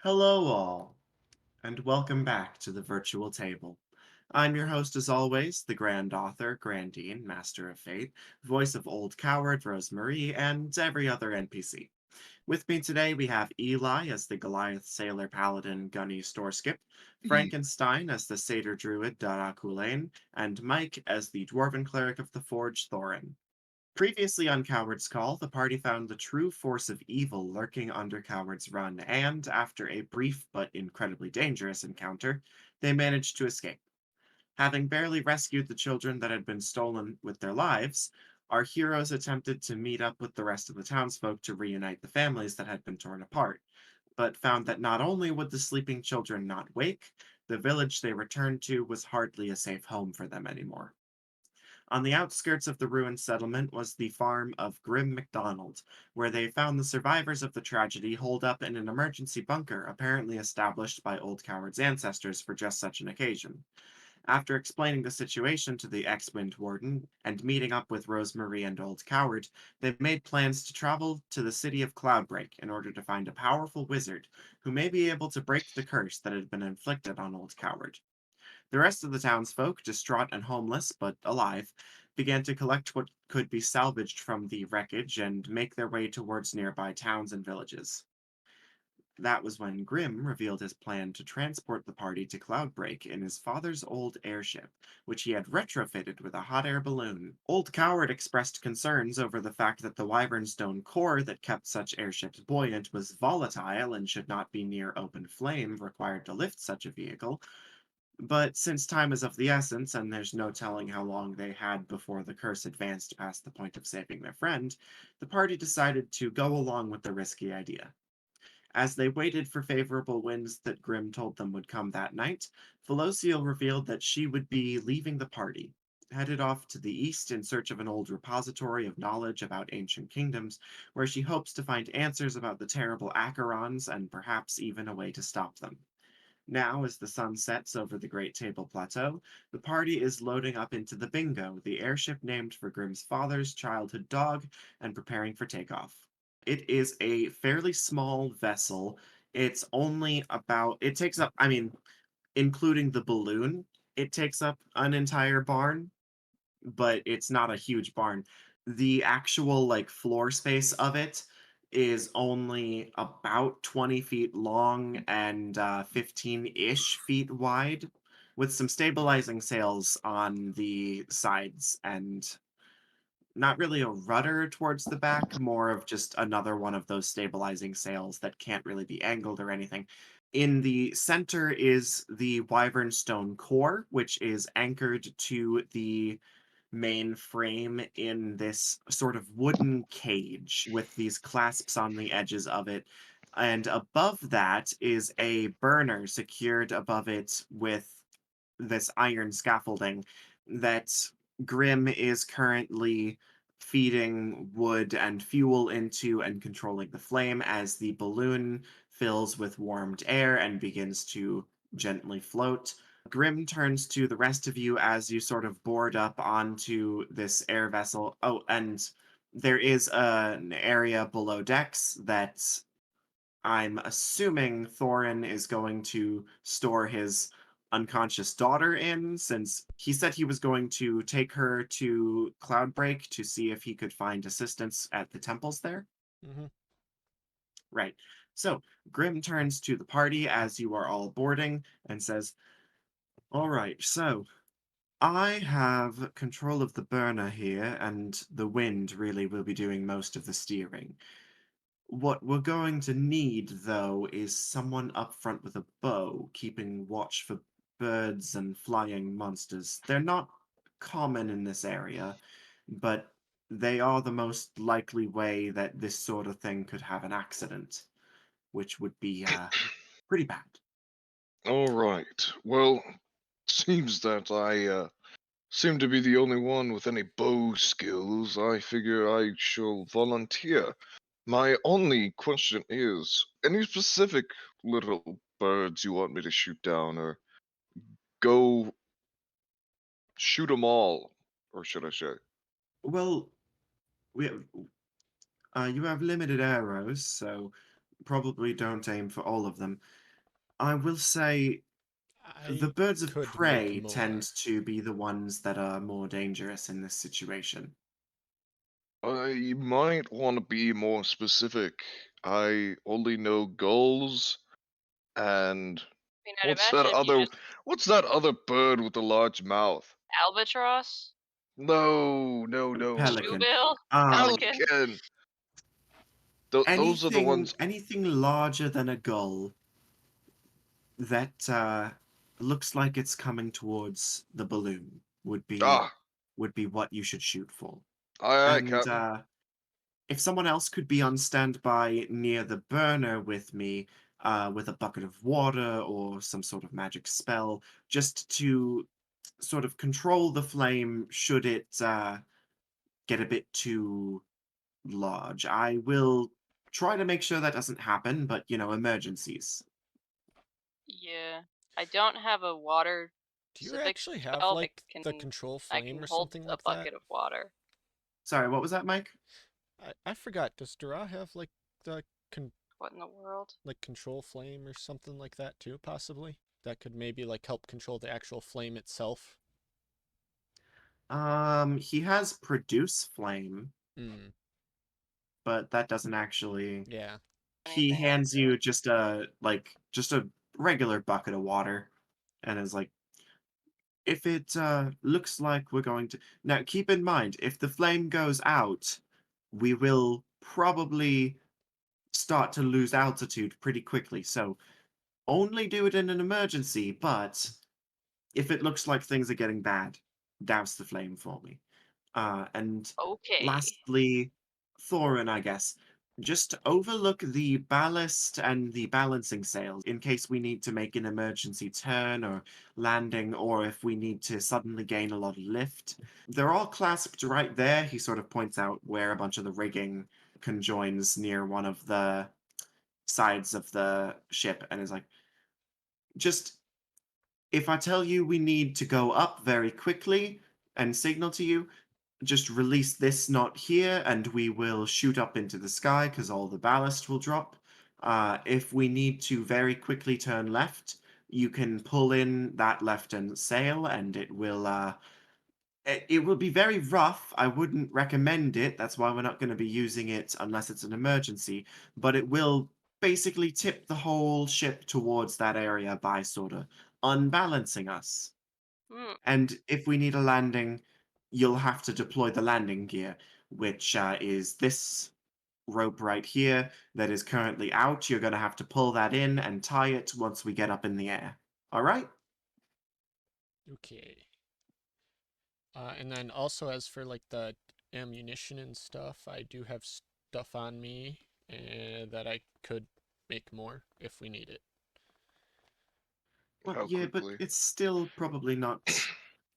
Hello, all, and welcome back to the virtual table. I'm your host, as always, the Grand Author, Grandine, Master of Fate, voice of Old Coward, Rosemarie, and every other NPC. With me today, we have Eli as the Goliath Sailor Paladin Gunny Storeskip, Ye- Frankenstein as the Satyr Druid Darraugh, and Mike as the Dwarven Cleric of the Forge Thorin. Previously on Coward's Call, the party found the true force of evil lurking under Coward's Run, and after a brief but incredibly dangerous encounter, they managed to escape. Having barely rescued the children that had been stolen with their lives, our heroes attempted to meet up with the rest of the townsfolk to reunite the families that had been torn apart, but found that not only would the sleeping children not wake, the village they returned to was hardly a safe home for them anymore. On the outskirts of the ruined settlement was the farm of Grim MacDonald, where they found the survivors of the tragedy holed up in an emergency bunker apparently established by Old Coward's ancestors for just such an occasion. After explaining the situation to the ex-Wind Warden and meeting up with Rosemarie and Old Coward, they made plans to travel to the city of Cloudbreak in order to find a powerful wizard who may be able to break the curse that had been inflicted on Old Coward. The rest of the townsfolk, distraught and homeless but alive, began to collect what could be salvaged from the wreckage and make their way towards nearby towns and villages. That was when Grimm revealed his plan to transport the party to Cloudbreak in his father's old airship, which he had retrofitted with a hot air balloon. Old Coward expressed concerns over the fact that the wyvernstone core that kept such airships buoyant was volatile and should not be near open flame required to lift such a vehicle, but since time is of the essence and there's no telling how long they had before the curse advanced past the point of saving their friend, the party decided to go along with the risky idea. As they waited for favorable winds that Grimm told them would come that night, Velociel revealed that she would be leaving the party, headed off to the east in search of an old repository of knowledge about ancient kingdoms, where she hopes to find answers about the terrible Acherons and perhaps even a way to stop them. Now, as the sun sets over the Great Table Plateau, the party is loading up into the Bingo, the airship named for Grimm's father's childhood dog, and preparing for takeoff. It is a fairly small vessel. It takes up, including the balloon, it takes up an entire barn, but it's not a huge barn. The actual floor space of it is only about 20 feet long and 15-ish feet wide, with some stabilizing sails on the sides and not really a rudder towards the back, more of just another one of those stabilizing sails that can't really be angled or anything. In the center is the wyvern stone core, which is anchored to the main frame in this sort of wooden cage with these clasps on the edges of it. And above that is a burner secured above it with this iron scaffolding that Grim is currently feeding wood and fuel into and controlling the flame as the balloon fills with warmed air and begins to gently float. Grim turns to the rest of you as you sort of board up onto this air vessel. Oh, and there is an area below decks that I'm assuming Thorin is going to store his unconscious daughter in, since he said he was going to take her to Cloudbreak to see if he could find assistance at the temples there. hmm Right. So, Grim turns to the party as you are all boarding and says, all right, so I have control of the burner here, and the wind really will be doing most of the steering. What we're going to need, though, is someone up front with a bow, keeping watch for birds and flying monsters. They're not common in this area, but they are the most likely way that this sort of thing could have an accident, which would be pretty bad. All right. Well, seems that I seem to be the only one with any bow skills. I figure I shall volunteer. My only question is, any specific little birds you want me to shoot down, or go shoot 'em all, or should I say? Well, we you have limited arrows, so probably don't aim for all of them. I will say the I birds of could make prey tend more. to be the ones that are more dangerous in this situation. You might want to be more specific. I only know gulls and I mean, I'd what's that imagine if you other just what's that other bird with the large mouth? albatross, No, no, no. Pelican. shoebill, Um, pelican. Pelican. Those are the anything ones. anything larger than a gull that looks like it's coming towards the balloon Ah, would be what you should shoot for. aye, And Captain. if someone else could be on standby near the burner with me, with a bucket of water or some sort of magic spell, just to sort of control the flame should it get a bit too large. I will try to make sure that doesn't happen, but emergencies. Yeah, I don't have a water Do you specific actually have spell, but like the control I flame can or hold something a like that? bucket of water. Sorry, what was that, Mike? I forgot. Does Darraugh have like the What in the world? control flame or something like that too, possibly? That could maybe like help control the actual flame itself. He has produce flame, Hmm. but that doesn't actually. Yeah. He Anything like hands that? you just a regular bucket of water, and is like, if it looks like we're going to now keep in mind if the flame goes out, we will probably start to lose altitude pretty quickly. So only do it in an emergency, but if it looks like things are getting bad, douse the flame for me. And Okay. lastly, Thorin, I guess, just overlook the ballast and the balancing sails in case we need to make an emergency turn or landing, or if we need to suddenly gain a lot of lift. They're all clasped right there. He sort of points out where a bunch of the rigging conjoins near one of the sides of the ship and is like, just if I tell you we need to go up very quickly and signal to you, just release this knot here and we will shoot up into the sky because all the ballast will drop. If we need to very quickly turn left, you can pull in that left hand sail and it will be very rough. I wouldn't recommend it. That's why we're not going to be using it unless it's an emergency. But it will basically tip the whole ship towards that area by sort of unbalancing us. Hmm. And if we need a landing, you'll have to deploy the landing gear, which is this rope right here that is currently out. You're going to have to pull that in and tie it once we get up in the air. All right? Okay. And then also as for like the ammunition and stuff, I do have stuff on me that I could make more if we need it. Well, How yeah, but quickly? it's still probably not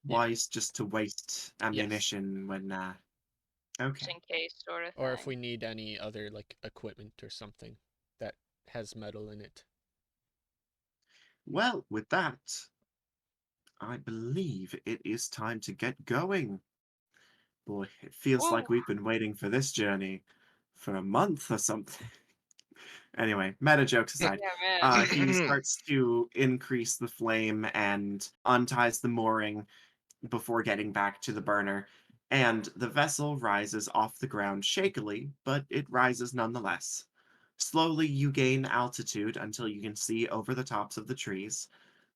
Yeah. wise just to waste Yes. ammunition when Just okay. in case, sort of Or if we thing. need any other like equipment or something that has metal in it. Well, with that, I believe it is time to get going. Boy, it feels like Woo! we've been waiting for this journey for a month or something. Anyway, meta jokes aside, Yeah, man. he starts to increase the flame and unties the mooring before getting back to the burner, and the vessel rises off the ground shakily, but it rises nonetheless. Slowly, you gain altitude until you can see over the tops of the trees.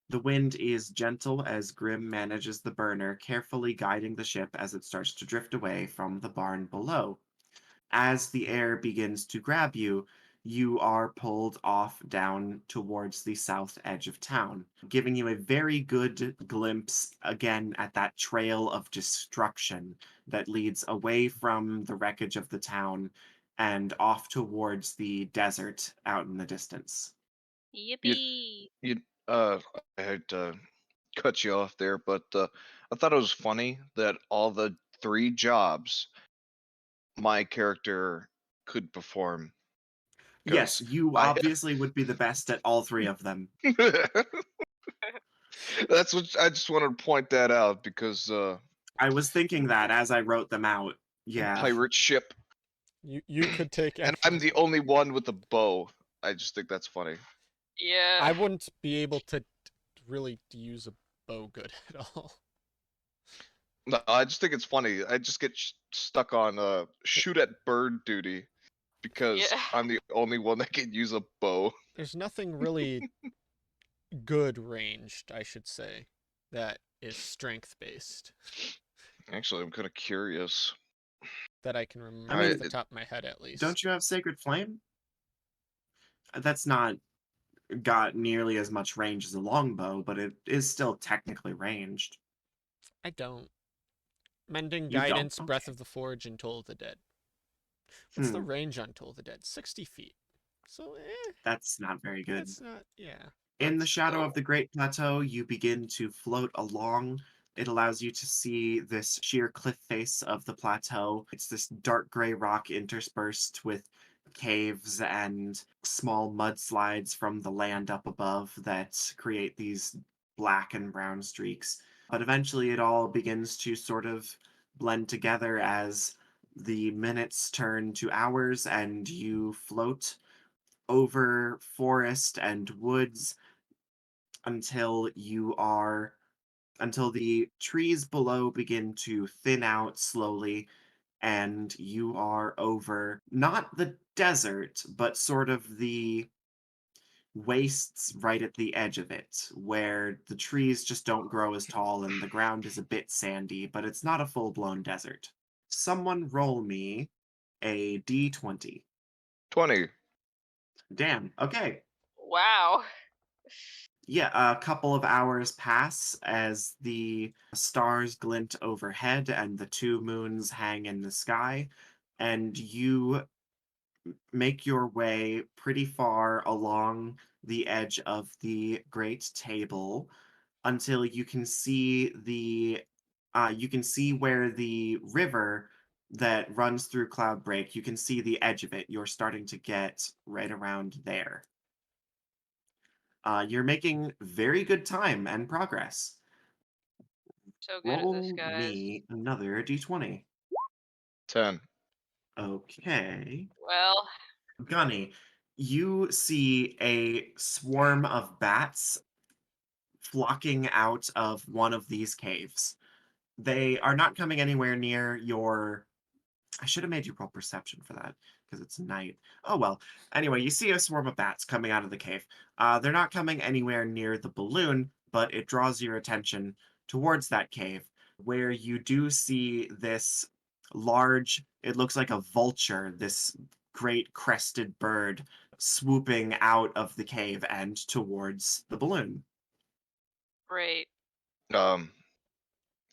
The wind is gentle as Grim manages the burner, carefully guiding the ship as it starts to drift away from the barn below. As the air begins to grab you, you are pulled off down towards the south edge of town, giving you a very good glimpse again at that trail of destruction that leads away from the wreckage of the town and off towards the desert out in the distance. you, Yippee! you, I had to cut you off there, but I thought it was funny that all the three jobs my character could perform Yes, because you I obviously would be the best at all three of them. that's what I just wanted to point that out because I was thinking that as I wrote them out. Yeah. pirate ship, You could take and any I'm of the them. only one with a bow. I just think that's funny. Yeah. I wouldn't be able to really use a bow good at all. No, I just think it's funny. I just get stuck on shoot at bird duty because Yeah. I'm the only one that can use a bow. There's nothing really good ranged, I should say, that is strength based Actually, I'm kind of curious. that I can remember I mean, off the top of my head at least. Don't you have Sacred Flame? That's not got nearly as much range as a longbow, but it is still technically ranged. I don't. Mending, You don't? Guidance, Breath Okay. of the Forge, and Toll of the Dead. What's the Hmm. range on Toll of the Dead? 60 feet. So, That's not very good. that's not, yeah. In the That's, shadow of the Great Plateau, you begin to float along. It allows you to see this sheer cliff face of the plateau. It's this dark gray rock interspersed with caves and small mudslides from the land up above that create these black and brown streaks. But eventually, it all begins to sort of blend together as the minutes turn to hours and you float over forest and woods until until the trees below begin to thin out slowly and you are over not the desert but sort of the wastes right at the edge of it where the trees just don't grow as tall and the ground is a bit sandy, but it's not a full-blown desert. Someone roll me a d20. 20. Damn. Okay. Wow. Yeah, a couple of hours pass as the stars glint overhead and the two moons hang in the sky, and you make your way pretty far along the edge of the great table until you can see where the river that runs through Cloudbreak, you can see the edge of it. You're starting to get right around there. You're making very good time and progress. So good at this, Roll guys. me another d20. 10. Okay. Well, Gunny, you see a swarm of bats flocking out of one of these caves. They are not coming anywhere near your. I should have made you roll perception for that because it's night. Oh well. Anyway, you see a swarm of bats coming out of the cave. They're not coming anywhere near the balloon, but it draws your attention towards that cave where you do see this large, it looks like a vulture, this great crested bird swooping out of the cave and towards the balloon. great. Um,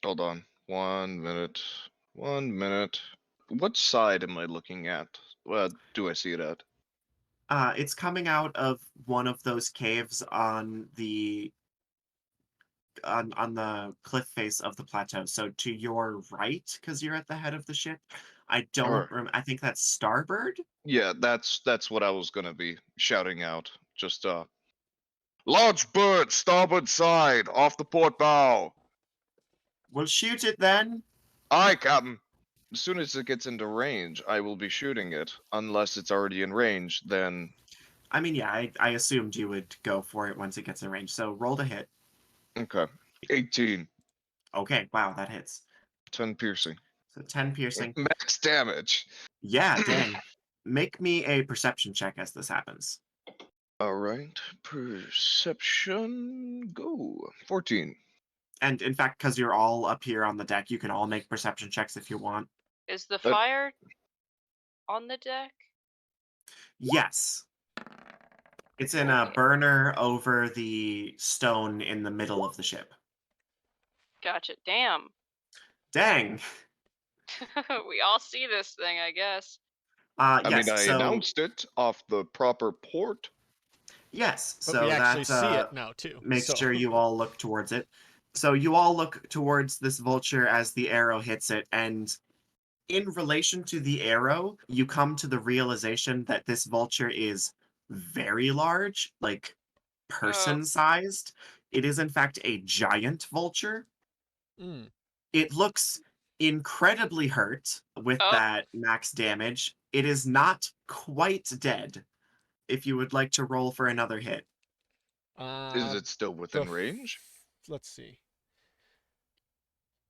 hold on. 1 minute. 1 minute. What side am I looking at? Do I see it at? It's coming out of one of those caves on the cliff face of the plateau. So to your right, because you're at the head of the ship. Or I think that's Starboard. yeah, that's what I was gonna be shouting out. Just large bird, starboard side, off the port bow. We'll shoot it then. Aye, Captain. As soon as it gets into range, I will be shooting it. Unless it's already in range, then I mean, yeah, I assumed you would go for it once it gets in range. So roll to hit. okay. 18. Okay, wow, that hits. 10 piercing. So 10 piercing. Max damage. Yeah, dang. Make me a perception check as this happens. Alright. Perception. Go. 14. And in fact, because you're all up here on the deck, you can all make perception checks if you want. Is the Uh, fire on the deck? Yes. It's in a burner over the stone in the middle of the ship. Gotcha. Damn. Dang. We all see this thing, I guess. I Yes. mean, I So announced it off the proper port. yes. But So we actually that see it now, too. makes So. sure you all look towards it. So you all look towards this vulture as the arrow hits it, and in relation to the arrow, you come to the realization that this vulture is very large, like Oh, person-sized. It is in fact a giant vulture. Mm. It looks incredibly hurt with oh, that max damage. It is not quite dead. if you would like to roll for another hit. Is it still within range? Let's see.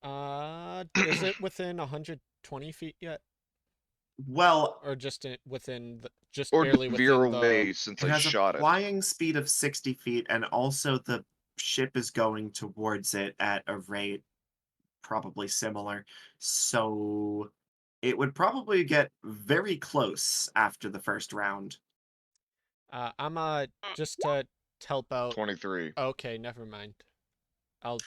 Is it within 120 feet yet, Well, or just within just Or barely did veer within the? away since it I has a shot it? flying speed of 60 feet, and also the ship is going towards it at a rate probably similar. So it would probably get very close after the first round. I'm just to help out. 23. Okay, never mind. I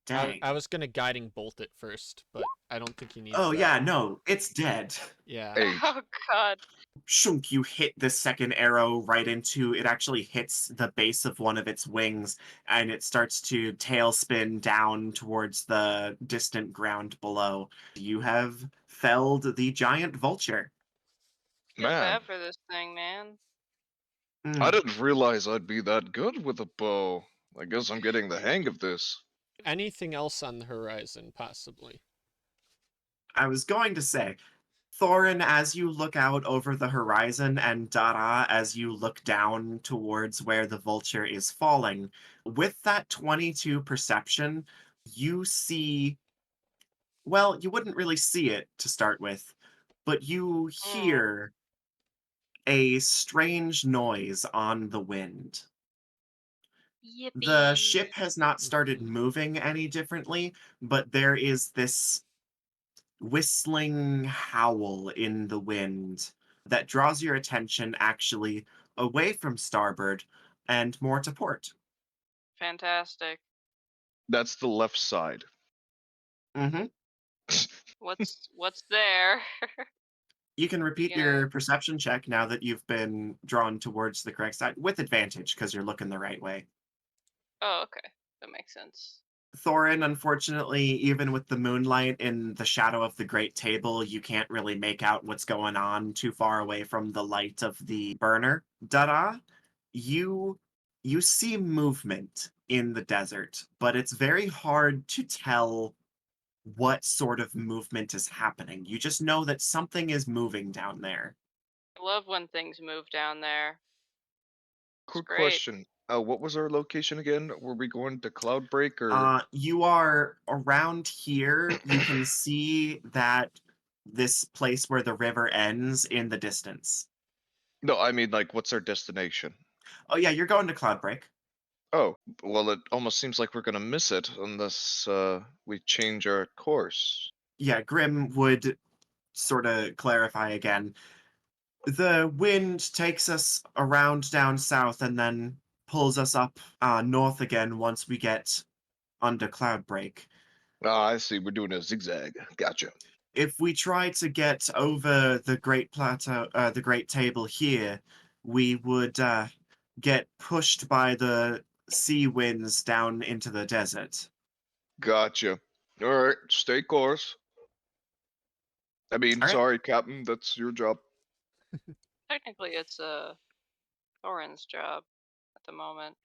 Dang. was gonna guiding bolt it first, but I don't think he needs Oh, that. yeah, no, it's dead. Yeah. 8. Oh god. Shunk, you hit the second arrow right into it, actually hits the base of one of its wings, and it starts to tailspin down towards the distant ground below. You have felled the giant vulture. Feel Man, bad for this thing, man. I Mm, didn't realize I'd be that good with a bow. I guess I'm getting the hang of this. Anything else on the horizon, possibly? I was going to say, Thorin, as you look out over the horizon, and Darraugh, as you look down towards where the vulture is falling, with that 22 perception, you see, well, you wouldn't really see it to start with, but you Mm. hear a strange noise on the wind. The Yippee. ship has not started moving any differently, but there is this whistling howl in the wind that draws your attention actually away from starboard and more to port. Fantastic. That's the left side. Hmm. What's there? You can repeat You gonna your perception check now that you've been drawn towards the correct side with advantage because you're looking the right way. Oh, okay. That makes sense. Thorin, unfortunately, even with the moonlight in the shadow of the great table, you can't really make out what's going on too far away from the light of the burner. Dada, you you see movement in the desert, but it's very hard to tell what sort of movement is happening. You just know that something is moving down there. I love when things move down there. It's Quick great. question. What was our location again? Were we going to Cloudbreak or? You are around here. You can see that this place where the river ends in the distance. No, I mean, like, what's our destination? Oh yeah, you're going to Cloudbreak. Oh, well, it almost seems like we're gonna miss it unless we change our course. Yeah, Grim would sort of clarify again. The wind takes us around down south and then pulls us up north again once we get under Cloudbreak. Ah, I see. We're doing a zigzag. Gotcha. If we try to get over the Great Plateau, the Great Table here, we would get pushed by the sea winds down into the desert. Gotcha. All right, stay course. I mean, All right. sorry, Captain. That's your job. Technically, it's Thorin's job at the moment.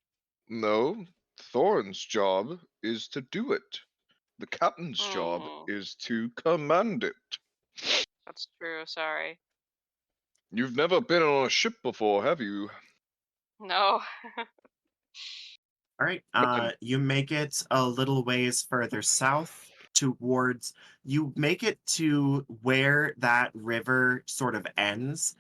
No, Thorin's job is to do it. The captain's job Mm, is to command it. that's true. Sorry. You've never been on a ship before, have you? No. All right. Man, You make it a little ways further south towards. You make it to where that river sort of ends.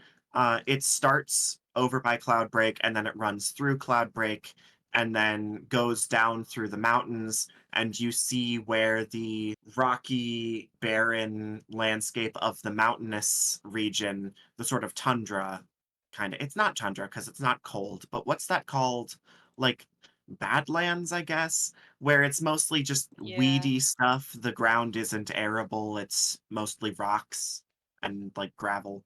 It starts over by Cloudbreak, and then it runs through Cloudbreak, and then goes down through the mountains. And you see where the rocky, barren landscape of the mountainous region, the sort of tundra, kind of. It's not tundra because it's not cold, but what's that called? Like Badlands, I guess, where it's mostly just Yeah. weedy stuff. The ground isn't arable, it's mostly rocks and like gravel.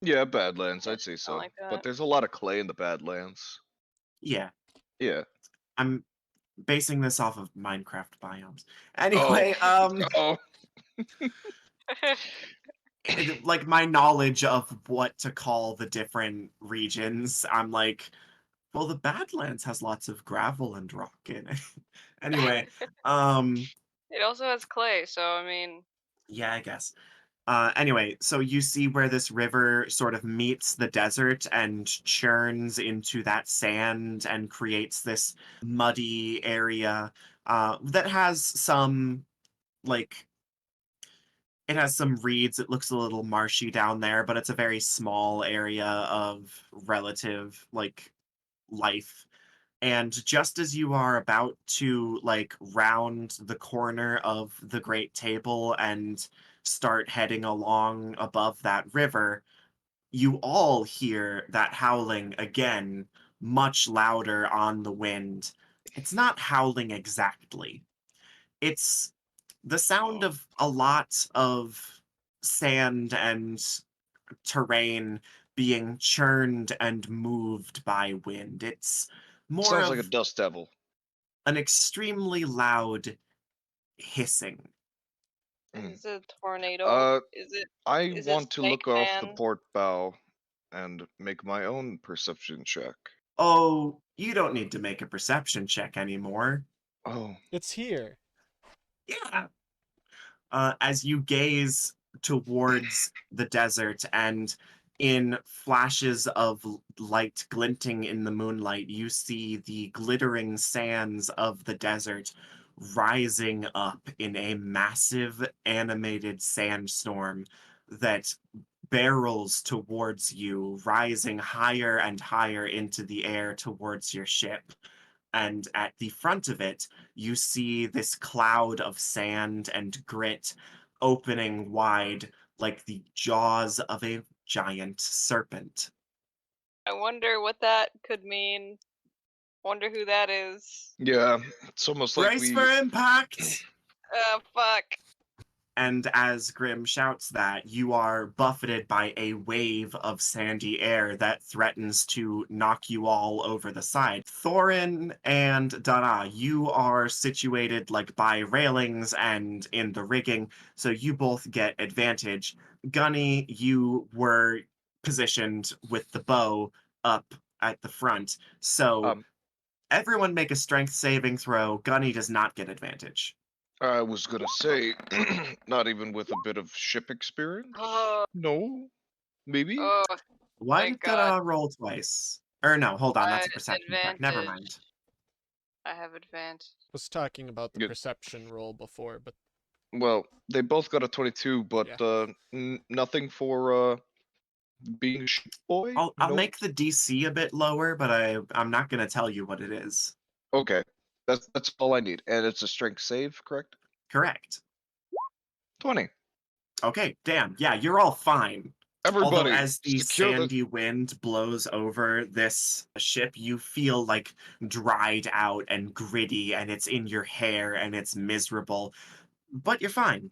yeah, Badlands, Yeah, I'd say something so. like But that. there's a lot of clay in the Badlands. Yeah, Yeah. I'm basing this off of Minecraft biomes. Oh, Anyway, oh, like my knowledge of what to call the different regions, I'm like, well, the Badlands has lots of gravel and rock in it. Anyway, It also has clay, so I mean, yeah, I guess. Anyway, so you see where this river sort of meets the desert and churns into that sand and creates this muddy area that has some, like, it has some reeds. It looks a little marshy down there, but it's a very small area of relative, like, life. And just as you are about to, like, round the corner of the Great Table and start heading along above that river, you all hear that howling again, much louder on the wind. It's not howling exactly. It's the sound Oh. of a lot of sand and terrain being churned and moved by wind. It's more Sounds like a of dust devil. an extremely loud hissing. Mm. Is it a tornado? Uh, Is it I Is it want to Snake look off the Man? port bow and make my own perception check. Oh, you don't need to make a perception check anymore. Oh, It's here. Yeah. As you gaze towards the desert and in flashes of light glinting in the moonlight, you see the glittering sands of the desert rising up in a massive animated sandstorm that barrels towards you, rising higher and higher into the air towards your ship. And at the front of it, you see this cloud of sand and grit opening wide like the jaws of a giant serpent. I wonder what that could mean. Wonder who that is. yeah. It's almost like Brace we. for impact! Oh fuck. And as Grim shouts that, you are buffeted by a wave of sandy air that threatens to knock you all over the side. Thorin and Darraugh, you are situated like by railings and in the rigging, so you both get advantage. Gunny, you were positioned with the bow up at the front, so Um, everyone make a strength saving throw. Gunny does not get advantage. I was gonna say, not even with a bit of ship experience. Oh, No, maybe. oh, Why thank did God. roll twice? Or no, hold on, that's I a perception check. Never advantage. mind. I have advantage. Was talking about the Good. perception roll before, but Well, they both got a 22, but yeah. nothing for being a ship boy. I'll No. make the DC a bit lower, but I'm not gonna tell you what it is. Okay, that's all I need, and it's a strength save, correct? Correct. 20. Okay, damn. Yeah, you're all fine. Although Everybody, as the secure the. sandy wind blows over this ship, you feel like dried out and gritty, and it's in your hair and it's miserable. But you're fine.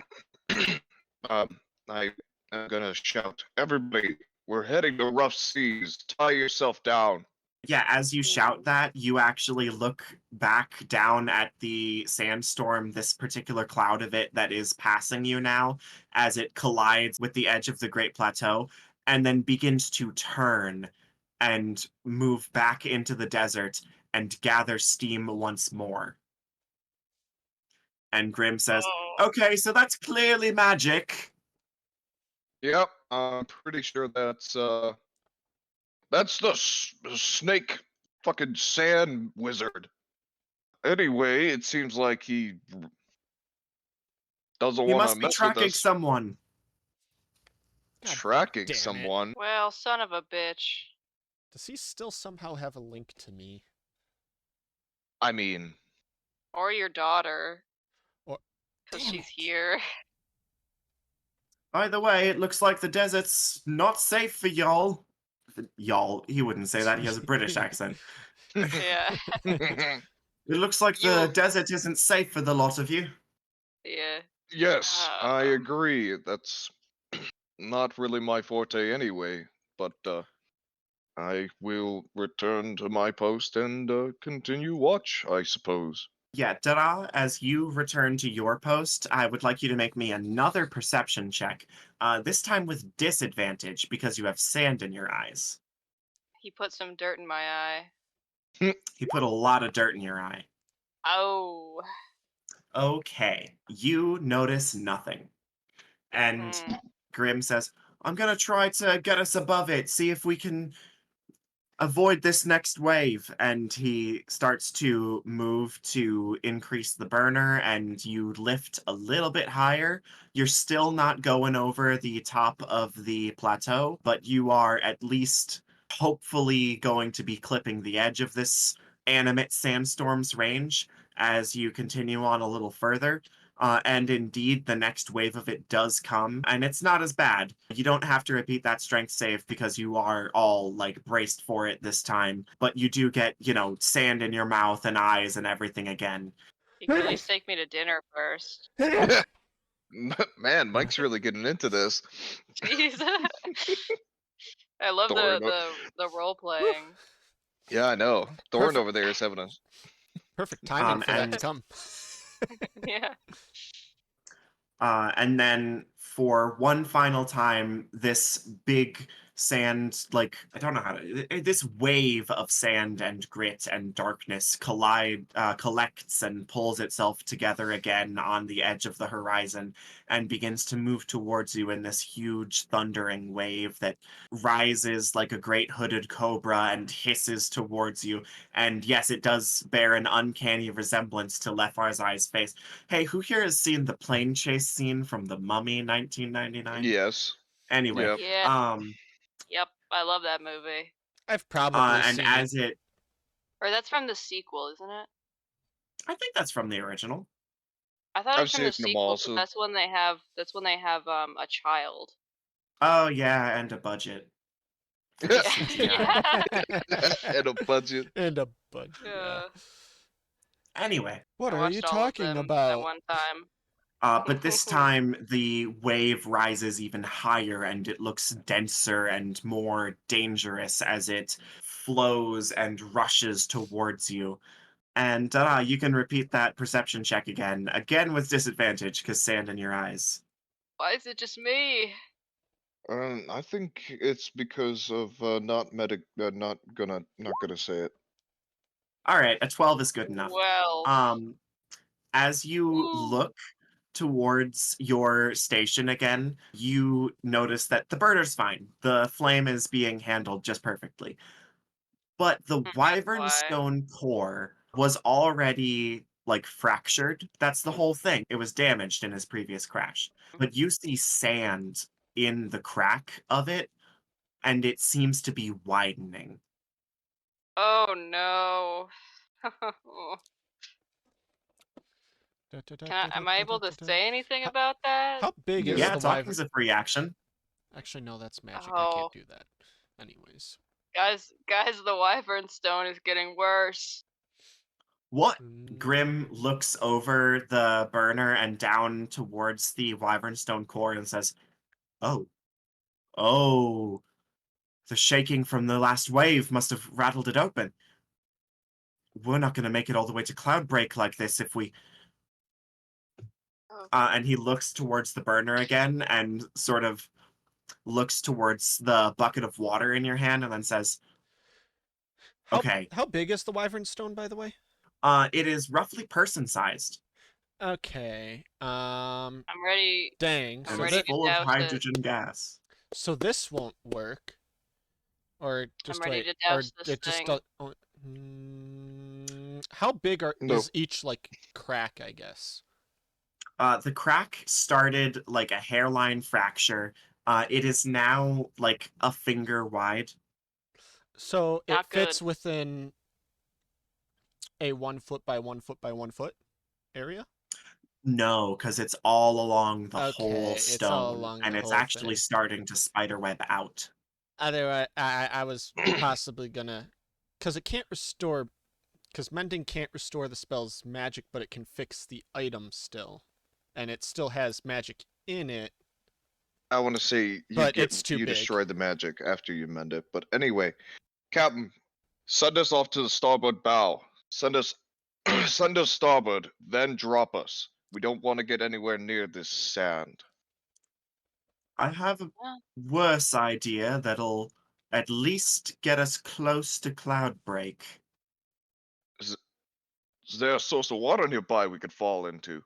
I am gonna shout, everybody, we're heading to rough seas. Tie yourself down. Yeah, as you shout that, you actually look back down at the sandstorm, this particular cloud of it that is passing you now, as it collides with the edge of the Great Plateau, and then begins to turn and move back into the desert and gather steam once more. And Grim says, Oh, okay, so that's clearly magic. Yep, I'm pretty sure that's the snake fucking sand wizard. Anyway, it seems like he doesn't He want to must be mess with tracking us. someone. God Tracking damn it. someone. well, son of a bitch. Does he still somehow have a link to me? I mean, Or your daughter. Or Because damn she's it. here. Either way, it looks like the desert's not safe for y'all. Y'all, he wouldn't say that. He has a British accent. Yeah. It looks like You. the desert isn't safe for the lot of you. Yeah. yes, I Um, agree. That's not really my forte anyway, but I will return to my post and continue watch, I suppose. Yeah, Dara, as you return to your post, I would like you to make me another perception check, this time with disadvantage because you have sand in your eyes. He put some dirt in my eye. He put a lot of dirt in your eye. Oh. Okay, you notice nothing. And Hmm. Grim says, I'm gonna try to get us above it, see if we can avoid this next wave. And he starts to move to increase the burner, and you lift a little bit higher. You're still not going over the top of the plateau, but you are at least hopefully going to be clipping the edge of this animate sandstorm's range as you continue on a little further. And indeed, the next wave of it does come, and it's not as bad. You don't have to repeat that strength save because you are all like braced for it this time, but you do get, sand in your mouth and eyes and everything again. You can at least take me to dinner first. Man, Mike's really getting into this. Jeez. I love Thorn, the role playing. yeah, I know. Thorn Perfect. over there is having a. Perfect timing for that to and- come. Yeah. And then for one final time, this big sand, like, I don't know how to, this wave of sand and grit and darkness collects and pulls itself together again on the edge of the horizon and begins to move towards you in this huge thundering wave that rises like a great hooded cobra and hisses towards you. And yes, it does bear an uncanny resemblance to Lefar's Eye's face. Hey, who here has seen the plane chase scene from The Mummy 1999? Yes. Anyway, Yep. Yeah. Yep. I love that movie. I've probably and seen as it. it, Or that's from the sequel, isn't it? I think that's from the original. I thought it I've was from the seen them sequel, all, but so- that's when they have a child. Oh yeah, and a budget. For the Yeah. CGI. And a budget. And a budget. Yeah. Yeah. Anyway, What I are watched you all of talking them At about? one time. but this time the wave rises even higher and it looks denser and more dangerous as it flows and rushes towards you. And you can repeat that perception check again with disadvantage because sand in your eyes. Why is it just me? I think it's because of not gonna say it. All right, a 12 is good enough. Well. As you Ooh. look towards your station again, you notice that the burner's fine. The flame is being handled just perfectly. But the wyvern Why? stone core was already like fractured. That's the whole thing. It was damaged in his previous crash. But you see sand in the crack of it, and it seems to be widening. Oh no. Am I able to say anything about that? How big is Yeah, the talking's wyvern? a free action. Actually, no, that's magic. I Oh. can't do that. Anyways. Guys, the wyvern stone is getting worse. What? Mm, Grim looks over the burner and down towards the wyvern stone core and says, Oh. Oh. The shaking from the last wave must have rattled it open. We're not going to make it all the way to Cloudbreak like this if we... Oh. And he looks towards the burner again and sort of looks towards the bucket of water in your hand and then says, Okay. How big is the wyvern stone, by the way? It is roughly person-sized. Okay. I'm ready. Dang. I'm And So, ready it's to full of douse it. hydrogen gas. so this won't work. Or just ready wait. to Or douse this it just thing. does. How big No. is each like crack? I guess. The crack started like a hairline fracture. It is now like a finger wide. So it Not fits good. within a 1 foot by 1 foot by 1 foot area. No, because it's all along the Okay, whole it's stone, all along and the it's whole actually thing. starting to spiderweb out. Otherwise, I was possibly gonna, because it can't restore, because mending can't restore the spell's magic, but it can fix the item still, and it still has magic in it. I want to say But it's too you big. destroy the magic after you mend it. But anyway, Captain, send us off to the starboard bow. Send us starboard, then drop us. We don't want to get anywhere near this sand. I have a Yeah. worse idea that'll at least get us close to Cloudbreak. Is there a source of water nearby we could fall into?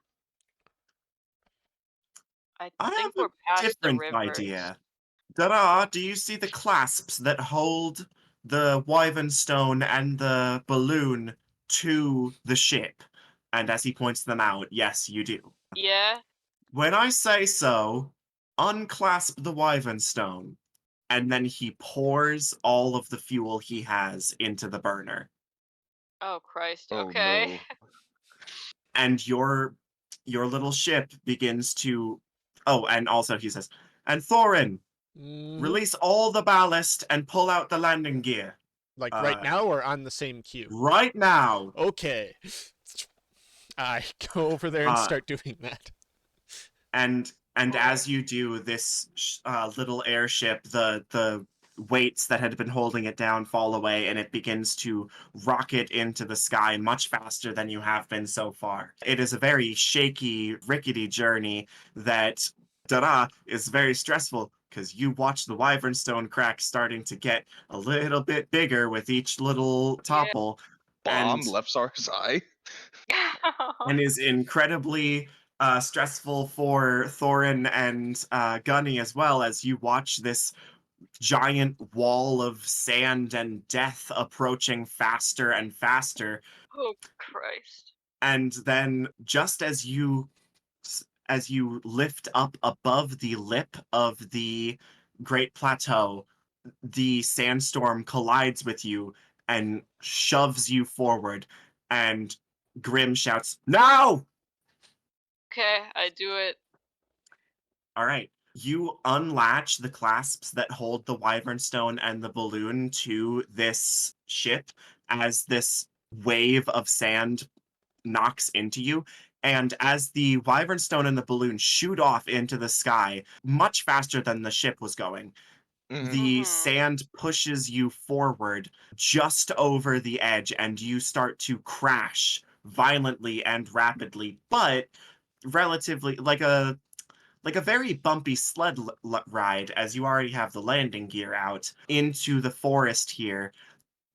I have think a we're past the different rivers. idea. Darraugh, do you see the clasps that hold the wyvern stone and the balloon to the ship? And as he points them out, yes, you do. Yeah. When I say so, unclasp the wyvern stone, and then he pours all of the fuel he has into the burner. Oh Christ. Oh Okay. no. And your little ship begins to oh, and also he says, and Thorin, Mhm. release all the ballast and pull out the landing gear. Like right Uh, now or on the same cue? right now. Okay. I go over there and Uh, start doing that. and Alright. as you do, this little airship, the weights that had been holding it down fall away, and it begins to rocket into the sky much faster than you have been so far. It is a very shaky, rickety journey that Darraugh is very stressful because you watch the wyvern stone crack starting to get a little bit bigger with each little Yeah. topple, Bomb and left our eye. is incredibly stressful for Thorin and Gunny as well, as you watch this giant wall of sand and death approaching faster and faster. Oh Christ. And then, just as you lift up above the lip of the Great Plateau, the sandstorm collides with you and shoves you forward. And Grim shouts, "No!" Okay, I do it. All right. You unlatch the clasps that hold the wyvern stone and the balloon to this ship as this wave of sand knocks into you. And as the wyvern stone and the balloon shoot off into the sky much faster than the ship was going, Mhm. the Mhm. sand pushes you forward just over the edge, and you start to crash violently and rapidly, but relatively like a very bumpy sled ride, as you already have the landing gear out into the forest here.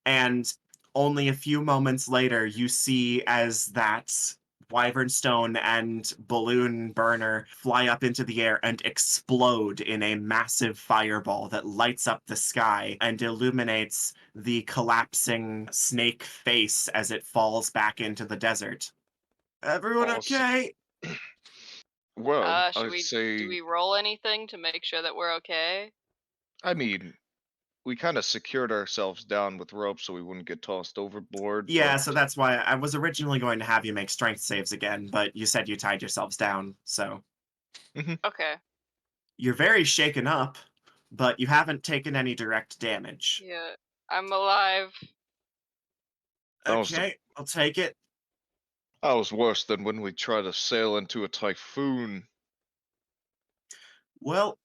And only a few moments later, you see as that wyvern stone and balloon burner fly up into the air and explode in a massive fireball that lights up the sky and illuminates the collapsing snake face as it falls back into the desert. Everyone Awesome. okay? Well, Should I'd we do say, we roll anything to make sure that we're okay? I mean, we kind of secured ourselves down with ropes so we wouldn't get tossed overboard, Yeah, but so that's why I was originally going to have you make strength saves again, but you said you tied yourselves down, so Mhm. Okay. you're very shaken up, but you haven't taken any direct damage. Yeah. I'm alive. that was Okay, I'll take it. that was worse than when we tried to sail into a typhoon. Well,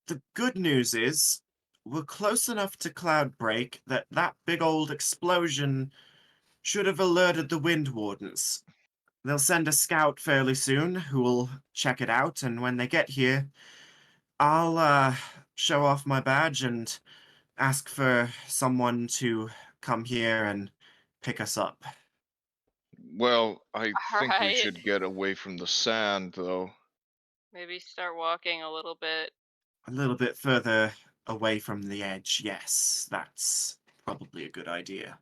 the good news is we're close enough to Cloudbreak that that big old explosion should have alerted the Wind Wardens. They'll send a scout fairly soon who will check it out, and when they get here, I'll show off my badge and ask for someone to come here and pick us up. Well, I think we Alright. should get away from the sand, though. Maybe start walking a little bit. A little bit further away from the edge, yes, that's probably a good idea.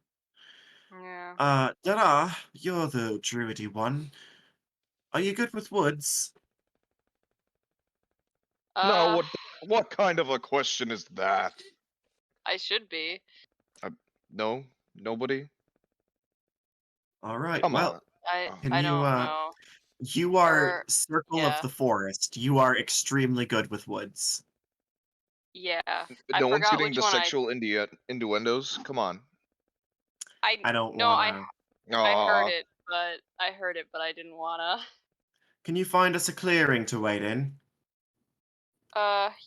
Yeah. Dara, you're the druidy one. Are you good with woods? No, Uh, what kind of a question is that? I should be. I, no, nobody. All right, Come well, on. I Oh, can I you, don't know. you are Or circle of yeah. the forest. You are extremely good with woods. Yeah. I no one's forgot getting which the one sexual innuendos. Come on. I don't no, wanna. I heard Aw. it, but I didn't wanna. Can you find us a clearing to wait in?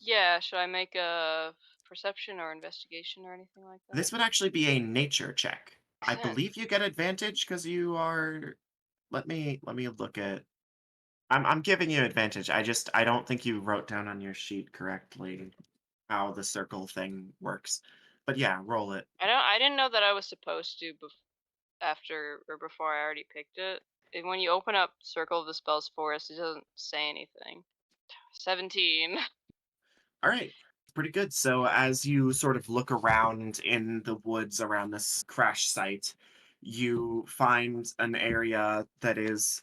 Yeah, should I make a perception or investigation or anything like that? This would actually be a nature check. I Shit. believe you get advantage because you are. Let me look at. I'm giving you advantage. I don't think you wrote down on your sheet correctly how the circle thing works. But yeah, roll it. I didn't know that I was supposed to after or before I already picked it. And when you open up Circle of the Spells Forest, it doesn't say anything. 17. All right, pretty good. So as you sort of look around in the woods around this crash site, you find an area that is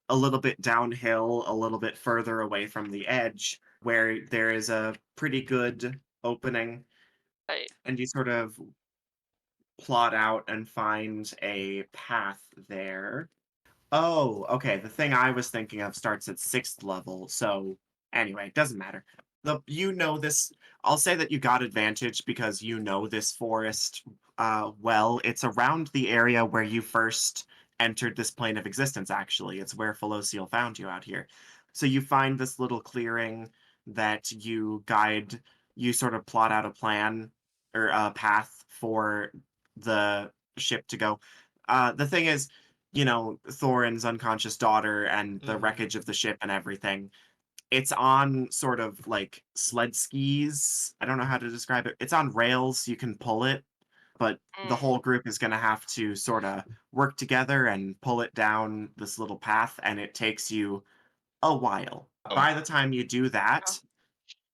a little bit downhill, a little bit further away from the edge, where there is a pretty good opening, Right. and you sort of plot out and find a path there. Oh, okay. The thing I was thinking of starts at 6th level. So anyway, it doesn't matter. You know this. I'll say that you got advantage because you know this forest well. It's around the area where you first entered this plane of existence, actually. It's where Felociel found you out here. So you find this little clearing that you sort of plot out a plan or a path for the ship to go. The thing is, Thorin's unconscious daughter and the Mm-hmm. wreckage of the ship and everything. It's on sort of like sled skis. I don't know how to describe it. It's on rails. You can pull it, but the Mm. whole group is going to have to sort of work together and pull it down this little path, and it takes you a while. Um, By the time you do Oh. that,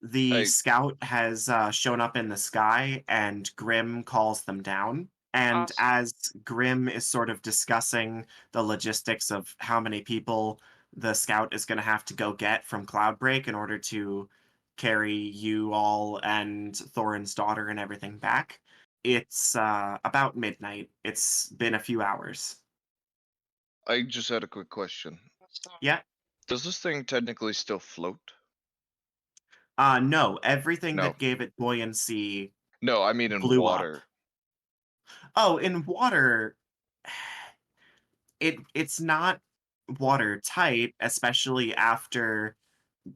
the I scout has shown up in the sky, and Grim calls them down. And Awesome. as Grim is sort of discussing the logistics of how many people the scout is going to have to go get from Cloudbreak in order to carry you all and Thorin's daughter and everything back, it's about midnight. It's been a few hours. I just had a quick question. Awesome. Yeah. Does this thing technically still float? No, everything No. that gave it buoyancy No, I mean in blew up. water. Oh, in water, it's not watertight, especially after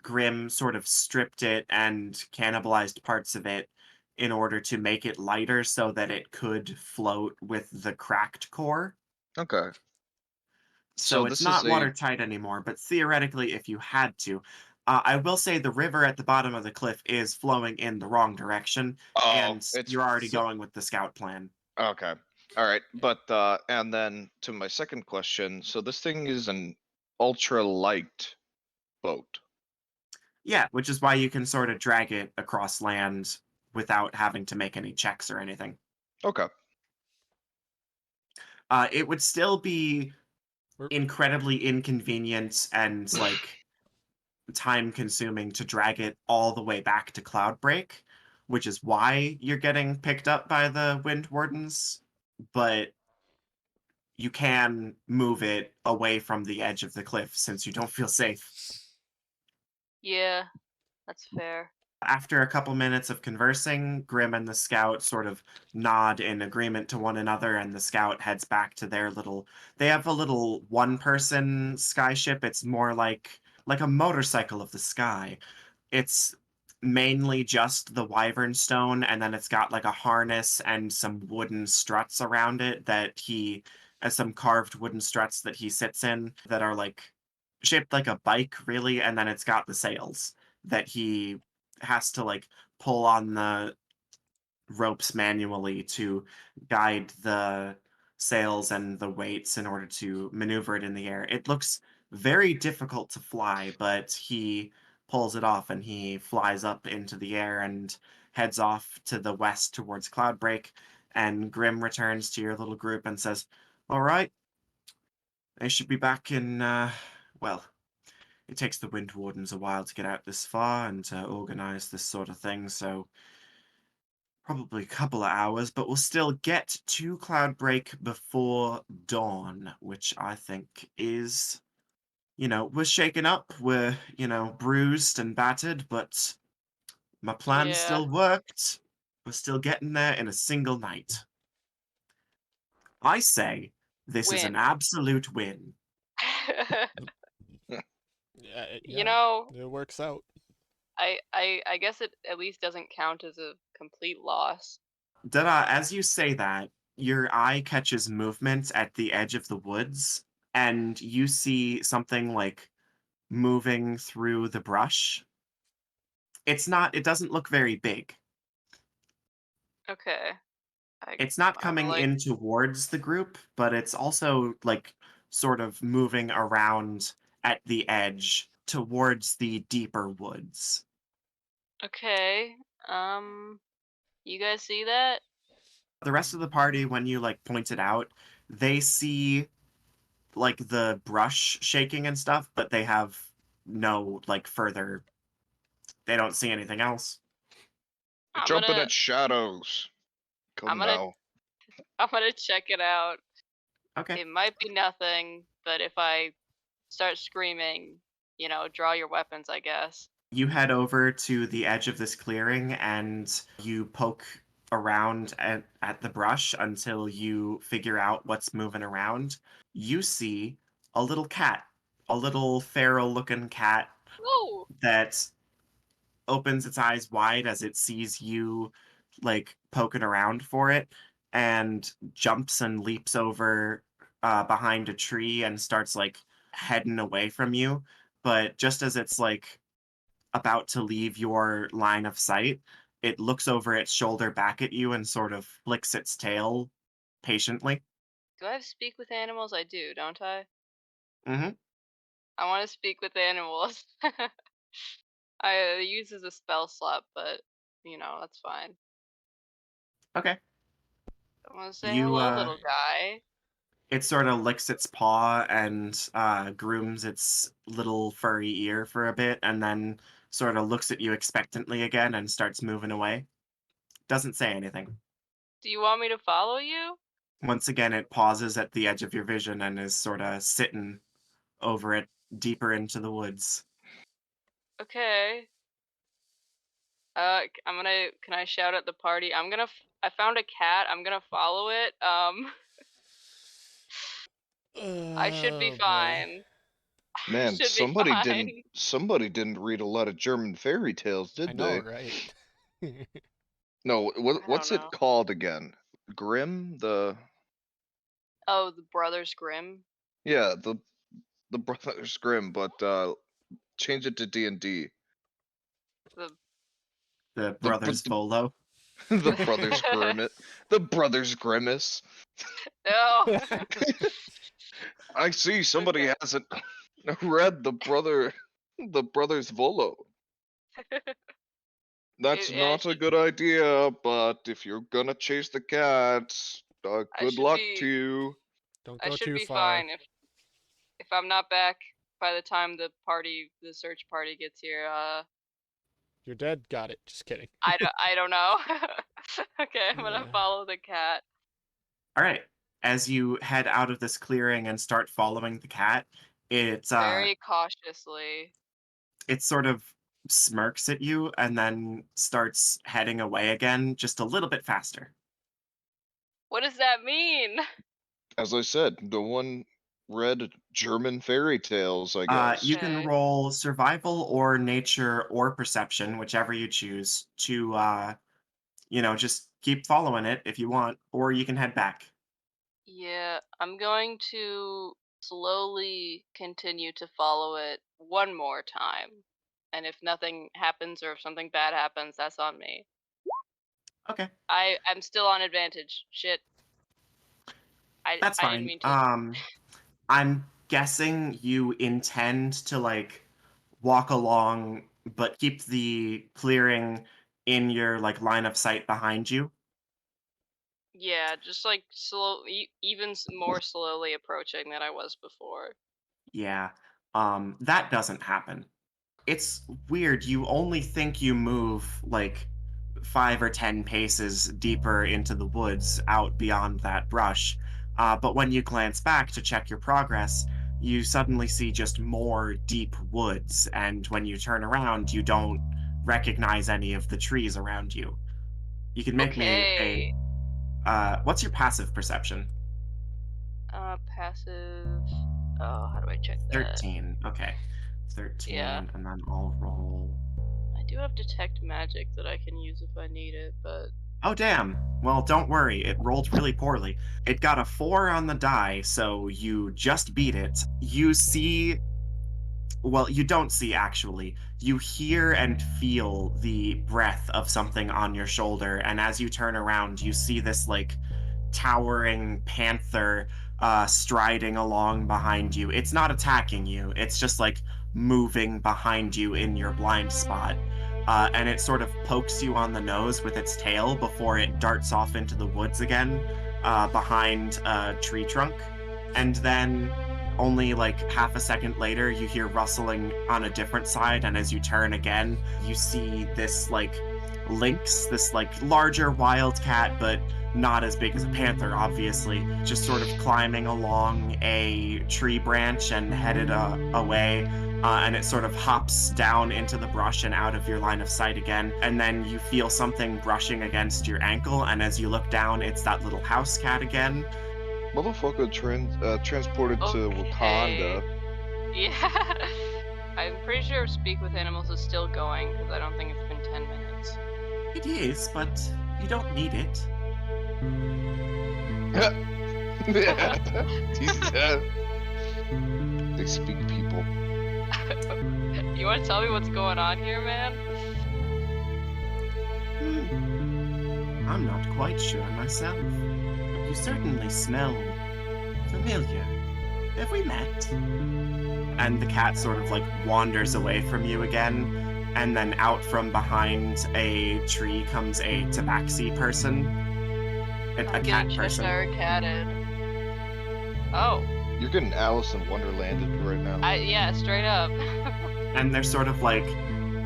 Grim sort of stripped it and cannibalized parts of it in order to make it lighter so that it could float with the cracked core. Okay. So So it's this is not a watertight anymore, but theoretically, if you had to. I will say the river at the bottom of the cliff is flowing in the wrong direction, oh, and it's you're already so going with the scout plan. okay. All right. But and then to my second question, so this thing is an ultra light boat. Yeah, which is why you can sort of drag it across land without having to make any checks or anything. Okay. It would still be We're, incredibly inconvenient and like time consuming to drag it all the way back to Cloudbreak, which is why you're getting picked up by the Wind Wardens, but you can move it away from the edge of the cliff since you don't feel safe. Yeah, that's fair. After a couple minutes of conversing, Grim and the scout sort of nod in agreement to one another, and the scout heads back to their little. They have a little one-person skyship. It's more like a motorcycle of the sky. It's mainly just the wyvern stone, and then it's got like a harness and some wooden struts around it that he, as some carved wooden struts that he sits in that are like shaped like a bike, really, and then it's got the sails that he has to like pull on the ropes manually to guide the sails and the weights in order to maneuver it in the air. It looks very difficult to fly, but he pulls it off and he flies up into the air and heads off to the west towards Cloudbreak. And Grim returns to your little group and says, "All right, they should be back in, well, it takes the Wind Wardens a while to get out this far and to organize this sort of thing, so probably a couple of hours, but we'll still get to Cloudbreak before dawn, which I think is, we're shaken up, we're, bruised and battered, but my plan Yeah. still worked. We're still getting there in a single night. I say this is an Win. absolute win." yeah, You yeah, know, it works out. I guess it at least doesn't count as a complete loss. Dada, as you say that, your eye catches movement at the edge of the woods, and you see something like moving through the brush. It doesn't look very big. Okay. It's not I'm coming like, in towards the group, but it's also like sort of moving around at the edge towards the deeper woods. Okay. You guys see that? The rest of the party, when you like point it out, they see like the brush shaking and stuff, but they have no like further. They don't see anything else. I'm Jumping gonna at shadows. I'm Come gonna now. I'm gonna check it out. Okay. It might be nothing, but if I start screaming, draw your weapons, I guess. You head over to the edge of this clearing and you poke around at the brush until you figure out what's moving around. You see a little cat, a little feral looking cat Whoa! that opens its eyes wide as it sees you like poking around for it and jumps and leaps over behind a tree and starts like heading away from you. But just as it's like about to leave your line of sight, it looks over its shoulder back at you and sort of flicks its tail patiently. Do I have speak with animals? I do, don't I? Mm-hmm. I want to speak with animals. I use as a spell slot, but that's fine. Okay. I want to say You hello, little guy. It sort of licks its paw and grooms its little furry ear for a bit, and then sort of looks at you expectantly again and starts moving away. Doesn't say anything. Do you want me to follow you? Once again, it pauses at the edge of your vision and is sort of sitting over it deeper into the woods. Okay. Can I shout at the party? I found a cat. I'm gonna follow it. I should be Oh boy. fine. I Man, should be fine. somebody didn't read a lot of German fairy tales, I did know, they? right? No, I what's don't it know. called again? Grimm? Oh, the Brothers Grimm. Yeah, the Brothers Grimm, but change it to D&D. The The The brothers Volo. the Brothers Grimmett. The Brothers Grimace. no. I see somebody Okay. hasn't read the Brothers Volo. That's I not a good idea, but if you're gonna chase the cats, I good should luck be to you. Don't I go should too be far. fine if I'm not back by the time the search party gets here. You're dead. Got it. Just kidding. I don't know. Okay, I'm gonna Uh, follow the cat. All right. As you head out of this clearing and start following the cat, Very cautiously. it sort of smirks at you and then starts heading away again just a little bit faster. What does that mean? As I said, no one read German fairy tales, I guess. You can Okay. roll survival or nature or perception, whichever you choose, to just keep following it if you want, or you can head back. Yeah, I'm going to slowly continue to follow it one more time. And if nothing happens or if something bad happens, that's on me. Okay, I'm still on advantage. Shit. that's I didn't fine. mean to. I'm guessing you intend to like walk along, but keep the clearing in your like line of sight behind you. Yeah, just like even more slowly approaching than I was before. Yeah, that doesn't happen. It's weird. You only think you move like 5 or 10 paces deeper into the woods out beyond that brush. But when you glance back to check your progress, you suddenly see just more deep woods. And when you turn around, you don't recognize any of the trees around you. You can make me a. Okay. What's your passive perception? Passive. Oh, how do I check that? 13. Okay. Yeah. 13, and then I'll roll. I do have detect magic that I can use if I need it, but Oh, damn. Well, don't worry. It rolled really poorly. It got a 4 on the die, so you just beat it. You see. Well, you don't see actually. You hear and feel the breath of something on your shoulder, and as you turn around, you see this, like, towering panther striding along behind you. It's not attacking you, it's just, like, moving behind you in your blind spot. And it sort of pokes you on the nose with its tail before it darts off into the woods again, behind a tree trunk. And then only like half a second later, you hear rustling on a different side, and as you turn again, you see this like lynx, this like larger wildcat, but not as big as a panther, obviously, just sort of climbing along a tree branch and headed away. And it sort of hops down into the brush and out of your line of sight again. And then you feel something brushing against your ankle, and as you look down, it's that little house cat again. Motherfucker transported to Okay. Wakanda. Yeah. I'm pretty sure Speak with Animals is still going because I don't think it's been 10 minutes. It is, but you don't need it. They speak people. You want to tell me what's going on here, man? I'm not quite sure myself. You certainly smell familiar. Have we met? And the cat sort of like wanders away from you again, and then out from behind a tree comes a tabaxi person. A I'm cat getting person. Cheshire catted. Oh, You're getting Alice in Wonderlanded right now. yeah, straight up. And they're sort of like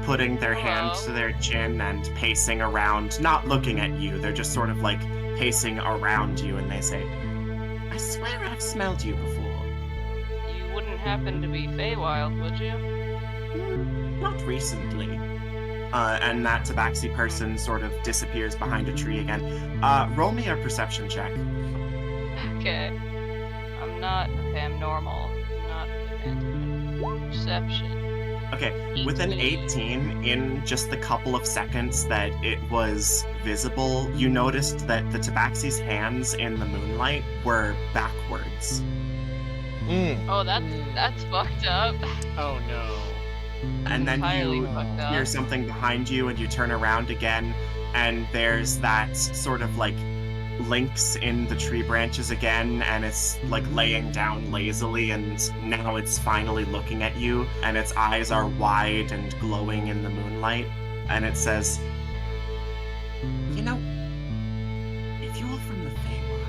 putting their hand Hello? to their chin and pacing around, not looking at you. They're just sort of like pacing around you, and they say, I swear I've smelled you before. You wouldn't happen to be Feywild, would you? Not recently. And that tabaxi person sort of disappears behind a tree again. Roll me a perception check. Okay. I'm normal. I'm not advanced. Perception. Okay, with an 18, in just the couple of seconds that it was visible, you noticed that the tabaxi's hands in the moonlight were backwards. Oh, that's fucked up. Oh no. And then Entirely you fucked up. hear something behind you, and you turn around again, and there's that sort of like lynx in the tree branches again, and it's like laying down lazily, and now it's finally looking at you, and its eyes are wide and glowing in the moonlight, and it says, you know, if you're from the Feywild...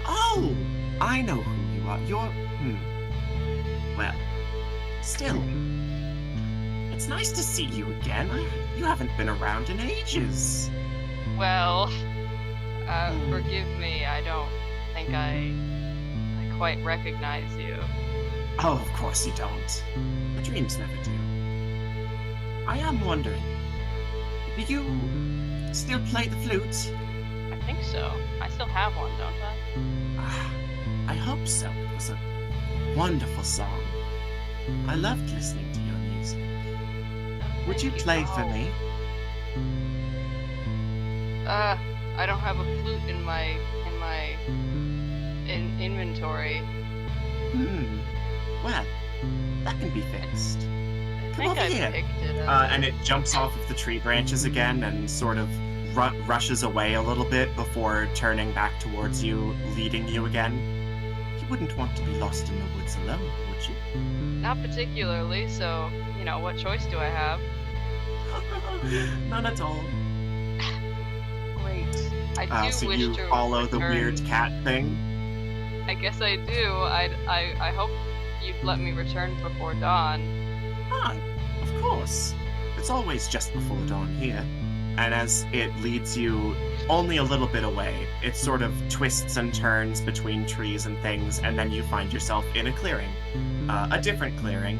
Oh! I know who you are. You're... Well, still... It's nice to see you again. You haven't been around in ages. Well, forgive me. I don't think I quite recognize you. Oh, of course you don't. The dreams never do. I am wondering, do you still play the flute? I think so. I still have one, don't I? I hope so. It was a wonderful song. I loved listening to your music. Would you Thank play for Oh. me? I don't have a flute in my inventory. Well, that can be fixed. I Come think over I here. picked it up. And it jumps off of the tree branches again and sort of rushes away a little bit before turning back towards you, leading you again. You wouldn't want to be lost in the woods alone, would you? Not particularly, so, what choice do I have? None at all. Great. I do So wish you to follow the return. weird cat thing? I guess I do. I hope you'd let me return before dawn. Ah, of course. It's always just before dawn here. And as it leads you only a little bit away, it sort of twists and turns between trees and things, and then you find yourself in a clearing. A different clearing.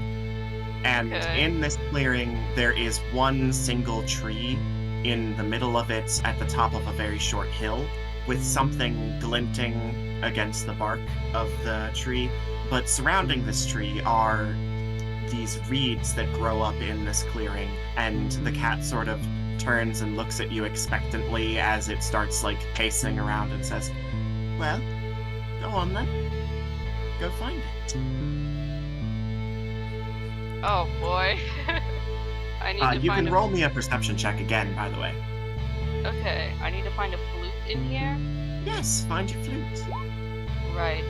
And Okay. in this clearing, there is one single tree in the middle of it at the top of a very short hill, with something glinting against the bark of the tree. But surrounding this tree are these reeds that grow up in this clearing, and the cat sort of turns and looks at you expectantly as it starts like pacing around and says, well, go on then. Go find it. Oh boy. I need to You find can roll me a perception check again, by the way. Okay, I need to find a flute in here. Yes, find your flute. Right.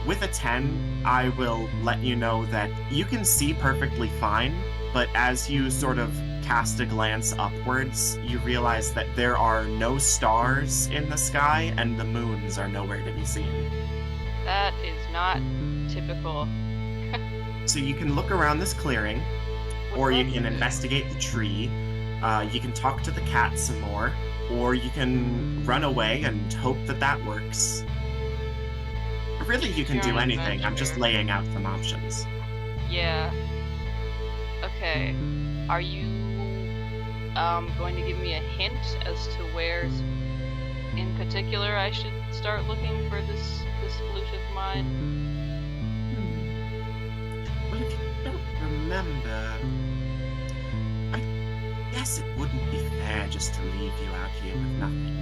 with a 10, I will let you know that you can see perfectly fine, but as you sort of cast a glance upwards, you realize that there are no stars in the sky and the moons are nowhere to be seen. That is not typical. So you can look around this clearing, or you love can to. investigate the tree, you can talk to the cat some more, or you can run away and hope that that works. Really, you can Choose your do own anything. I'm just adventure. laying out some options. Yeah. Okay. Are you going to give me a hint as to where in particular I should start looking for this flute of mine? Well, if you don't remember, I guess it wouldn't be fair just to leave you out here with nothing.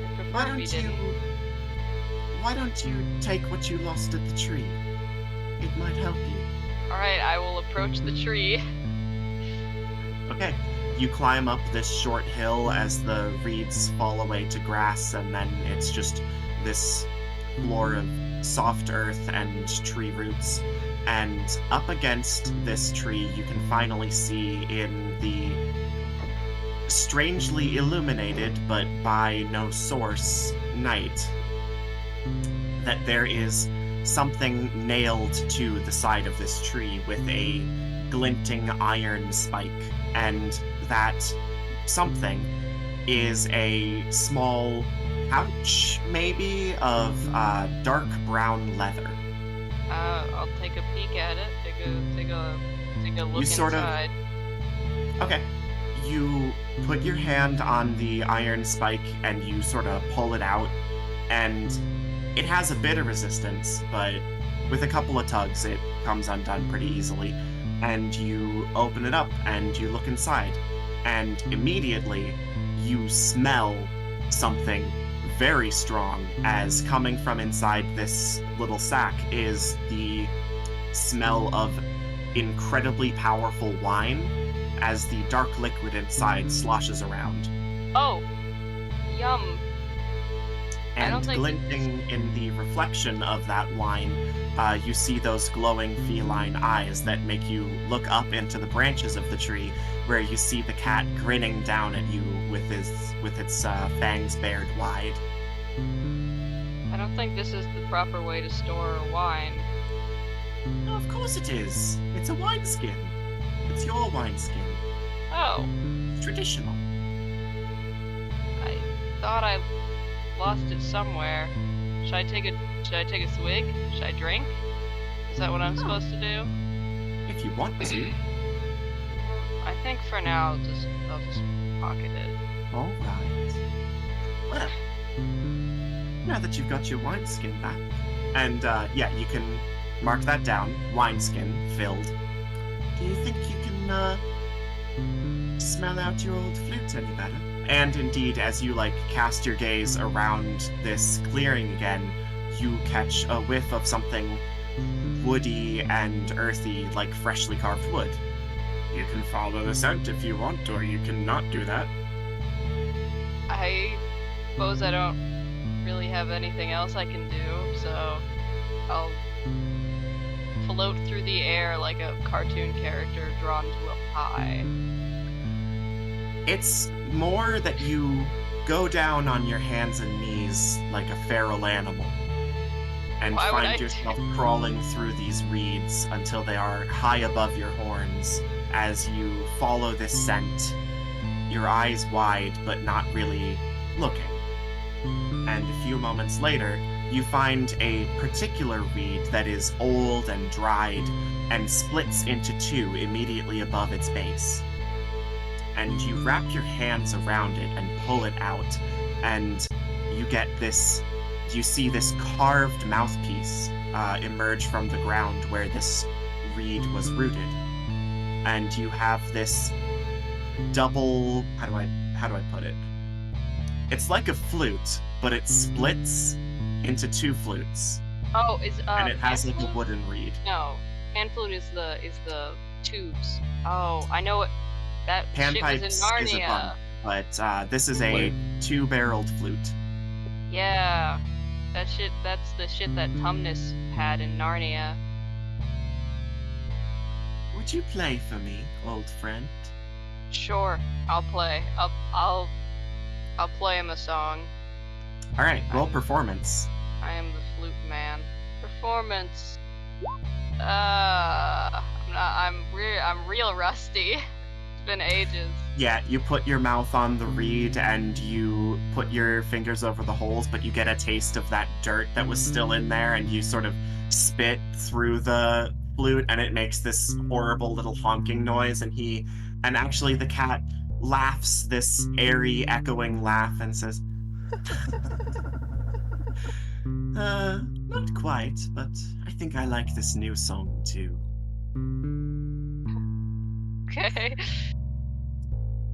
I prefer Why if don't you you... didn't. Why don't you take what you lost at the tree? It might help you. Alright, I will approach the tree. Okay. You climb up this short hill as the reeds fall away to grass, and then it's just this floor of soft earth and tree roots. And up against this tree, you can finally see in the strangely illuminated, but by no source, night, that there is something nailed to the side of this tree with a glinting iron spike, and that something is a small pouch, maybe, of dark brown leather. I'll take a peek at it. Take a look You sort of- inside. Okay. You put your hand on the iron spike and you sort of pull it out, and it has a bit of resistance, but with a couple of tugs, it comes undone pretty easily. And you open it up and you look inside, and immediately you smell something very strong, as coming from inside this little sack is the smell of incredibly powerful wine as the dark liquid inside sloshes around. Oh! Yum! I don't And think- glinting in the reflection of that wine, you see those glowing feline eyes that make you look up into the branches of the tree, where you see the cat grinning down at you with its fangs bared wide. I don't think this is the proper way to store wine. Oh, of course it is. It's a wineskin. It's your wineskin. Oh, It's traditional. I thought I lost it somewhere. Should I take a swig? Should I drink? Is that what I'm No. supposed to do? If you want to. I think for now I'll just pocket it. All right. Well, now that you've got your wineskin back, and yeah, you can mark that down. Wineskin filled. Do you think you can smell out your old flute any better? And indeed, as you cast your gaze around this clearing again, you catch a whiff of something woody and earthy, like freshly carved wood. You can follow the scent if you want, or you can not do that. I suppose I don't really have anything else I can do, so I'll float through the air like a cartoon character drawn to a pie. It's more that you go down on your hands and knees like a feral animal and Why would find I yourself crawling through these reeds until they are high above your horns as you follow this scent, your eyes wide but not really looking. And a few moments later, you find a particular reed that is old and dried and splits into two immediately above its base. And you wrap your hands around it and pull it out, and you see this carved mouthpiece emerge from the ground where this reed was rooted. And you have this double, how do I put it? It's like a flute, but it splits into two flutes, Oh, is and it has pan like a flute? wooden reed. No, pan flute is the tubes. Oh, I know it. That shit was in Panpipes is a Narnia. bun, but this is a two-barreled flute. Yeah. That's the shit that Tumnus had in Narnia. Would you play for me, old friend? Sure, I'll play. I'll play him a song. All right, roll performance. I am the flute man. Performance. I'm real rusty. It's been ages. Yeah, you put your mouth on the reed and you put your fingers over the holes, but you get a taste of that dirt that was still in there, and you sort of spit through the flute, and it makes this horrible little honking noise. And actually, the cat laughs this airy, echoing laugh and says, not quite, but I think I like this new song too. Okay.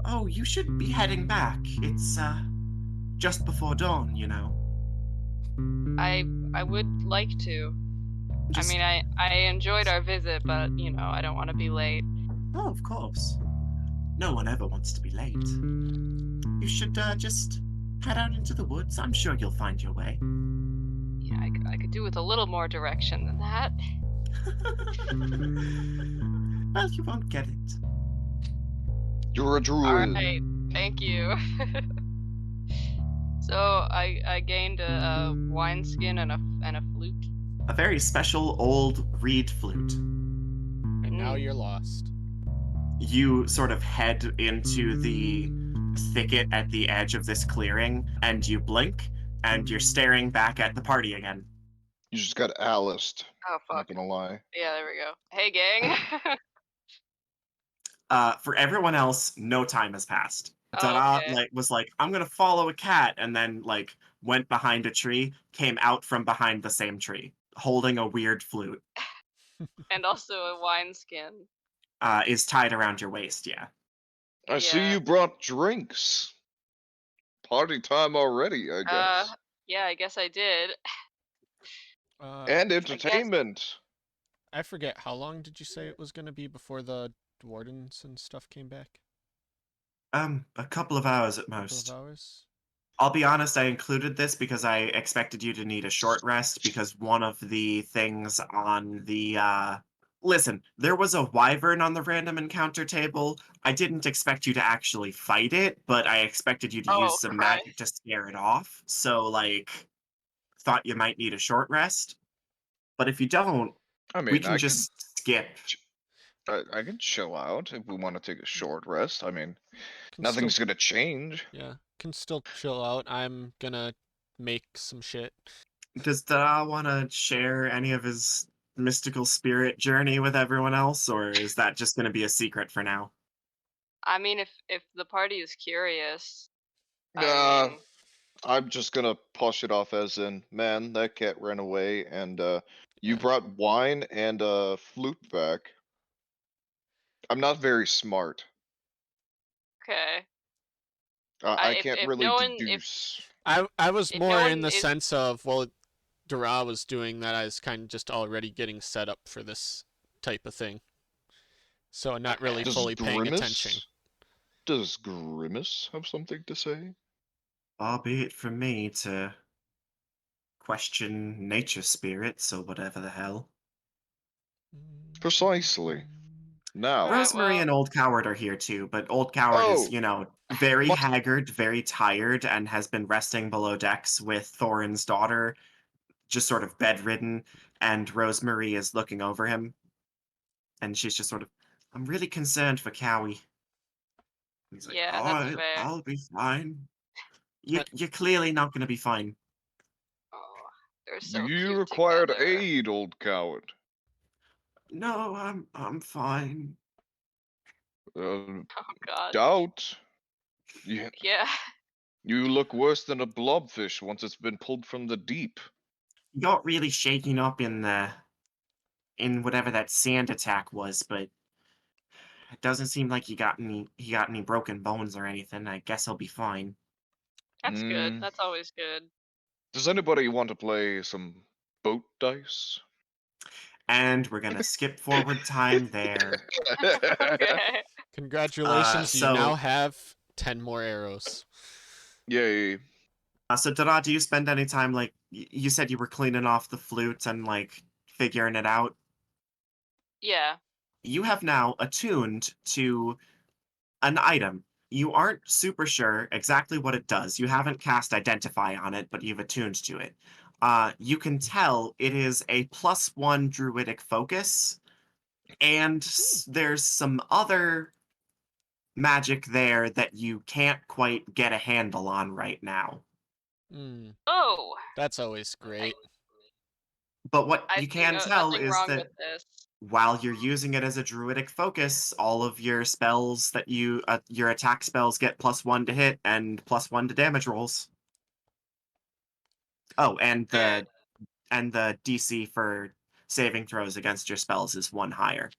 Oh, you should be heading back. It's, just before dawn, you know. I would like to. Just- I mean, I enjoyed our visit, but you know, I don't want to be late. Oh, of course. No one ever wants to be late. You should, just head out into the woods. I'm sure you'll find your way. Yeah, I could do with a little more direction than that. Well, you won't get it. You're a druid. All right, thank you. So I gained a wineskin and a flute. A very special old reed flute. And now Mm. you're lost. You sort of head into the thicket at the edge of this clearing, and you blink, and you're staring back at the party again. You just got Aliced. Oh Not fuck. gonna lie. Yeah, there we go. Hey gang. For everyone else, no time has passed. Oh, Darraugh okay. was like, I'm gonna follow a cat, and then went behind a tree, came out from behind the same tree, holding a weird flute. And also a wineskin. Is tied around your waist, yeah. I see Yeah. you brought drinks. Party time already, I guess. Yeah, I guess I did. And entertainment. I forget, how long did you say it was going to be before the wardens and stuff came back? A couple of hours at A couple most. of hours? I'll be honest, I included this because I expected you to need a short rest, because one of the things on the, listen, there was a wyvern on the random encounter table. I didn't expect you to actually fight it, but I expected you to Oh, use some magic to scare it off. So, thought you might need a short rest. But if you don't, I we mean, can just skip. I can chill out if we want to take a short rest. I mean, Can nothing's still, gonna change. yeah, can still chill out. I'm gonna make some shit. Does Da want to share any of his mystical spirit journey with everyone else, or is that just going to be a secret for now? I mean, if the party is curious, I Nah, mean, I'm just gonna push it off as in, man, that cat ran away, and you Yeah. brought wine and a flute back. I'm not very smart. okay. I If can't really no one deduce. I was if more no in one the is- sense of, well, Darraugh was doing that, I was kind of just already getting set up for this type of thing. So not really Does fully paying attention. Does Grimace have something to say? Far be it from me to question nature spirits or whatever the hell. Precisely. Now, Right, Rosemary well- and Old Coward are here too, but Old Coward is, Oh. very What? haggard, very tired, and has been resting below decks with Thorin's daughter, just sort of bedridden, and Rosemary is looking over him. And she's just sort of, I'm really concerned for Cowie. He's like, Yeah, "Oh, that's fair. I'll be fine. You're Uh, clearly not going to be fine." Oh, they're so you cute required together. aid, old coward. No, I'm fine. Oh god. Doubt. You, Yeah. you look worse than a blobfish once it's been pulled from the deep. You got really shaken up in whatever that sand attack was, but it doesn't seem like he got any broken bones or anything. I guess he'll be fine. That's good. Mm. That's always good. Does anybody want to play some boat dice? And we're gonna skip forward time there. Okay. Congratulations, you so- now have 10 more arrows. Yay. So Darraugh, do you spend any time like you said you were cleaning off the flute and like figuring it out? Yeah. You have now attuned to an item. You aren't super sure exactly what it does. You haven't cast Identify on it, but you've attuned to it. You can tell it is a +1 druidic focus, and there's some other magic there that you can't quite get a handle on right now. Hmm. Oh, That's always I, great. But what I you see can tell nothing is wrong with that this. while you're using it as a druidic focus, all of your spells that your attack spells get +1 to hit and +1 to damage rolls. Oh, There. and the DC for saving throws against your spells is 1 higher.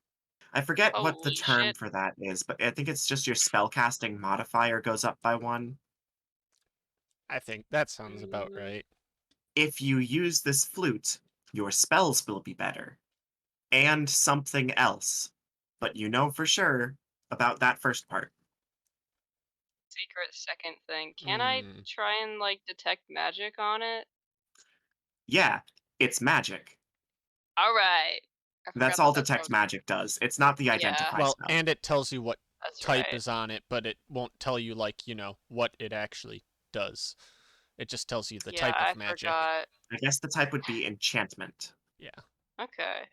I forget what the Holy term shit. for that is, but I think it's just your spellcasting modifier goes up by 1. I think that sounds about Mm, right. If you use this flute, your spells will be better, and something else. But you know for sure about that first part. secret second thing. Can I Hmm. try and like detect magic on it? Yeah, it's magic. All right. I That's forgot all that that's what I Detect was. Magic does. It's not the Yeah, Identify Well, spell. and it tells you what that's type right. is on it, but it won't tell you, like, what it actually does. It just tells you the Yeah, type I of magic. forgot. I guess the type would be enchantment. Yeah. Okay.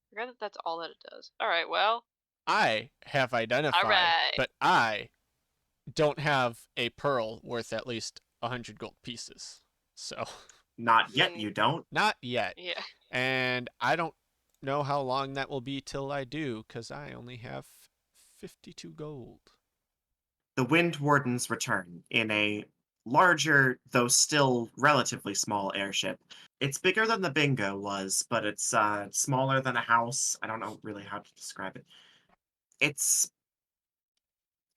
Forgot that that's all that it does. All right. Well. I have All Identify, right. but I don't have a pearl worth at least 100 gold pieces. So, Not I yet, mean, you don't. not yet. yeah. And I don't know how long that will be till I do, because I only have 52 gold. The Wind Wardens return in a larger, though still relatively small airship. It's bigger than the Bingo was, but it's smaller than a house. I don't know really how to describe it. It's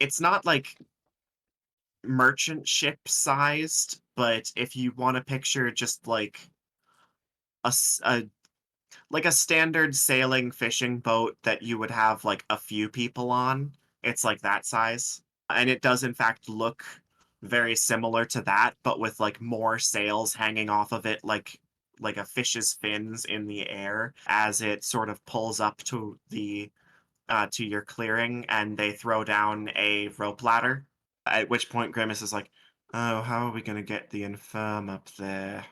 it's not like merchant ship sized, but if you want to picture just like a like a standard sailing fishing boat that you would have like a few people on. It's like that size. And it does in fact look very similar to that, but with like more sails hanging off of it like a fish's fins in the air as it sort of pulls up to your clearing and they throw down a rope ladder. At which point Grimace is like, "Oh, how are we gonna get the infirm up there?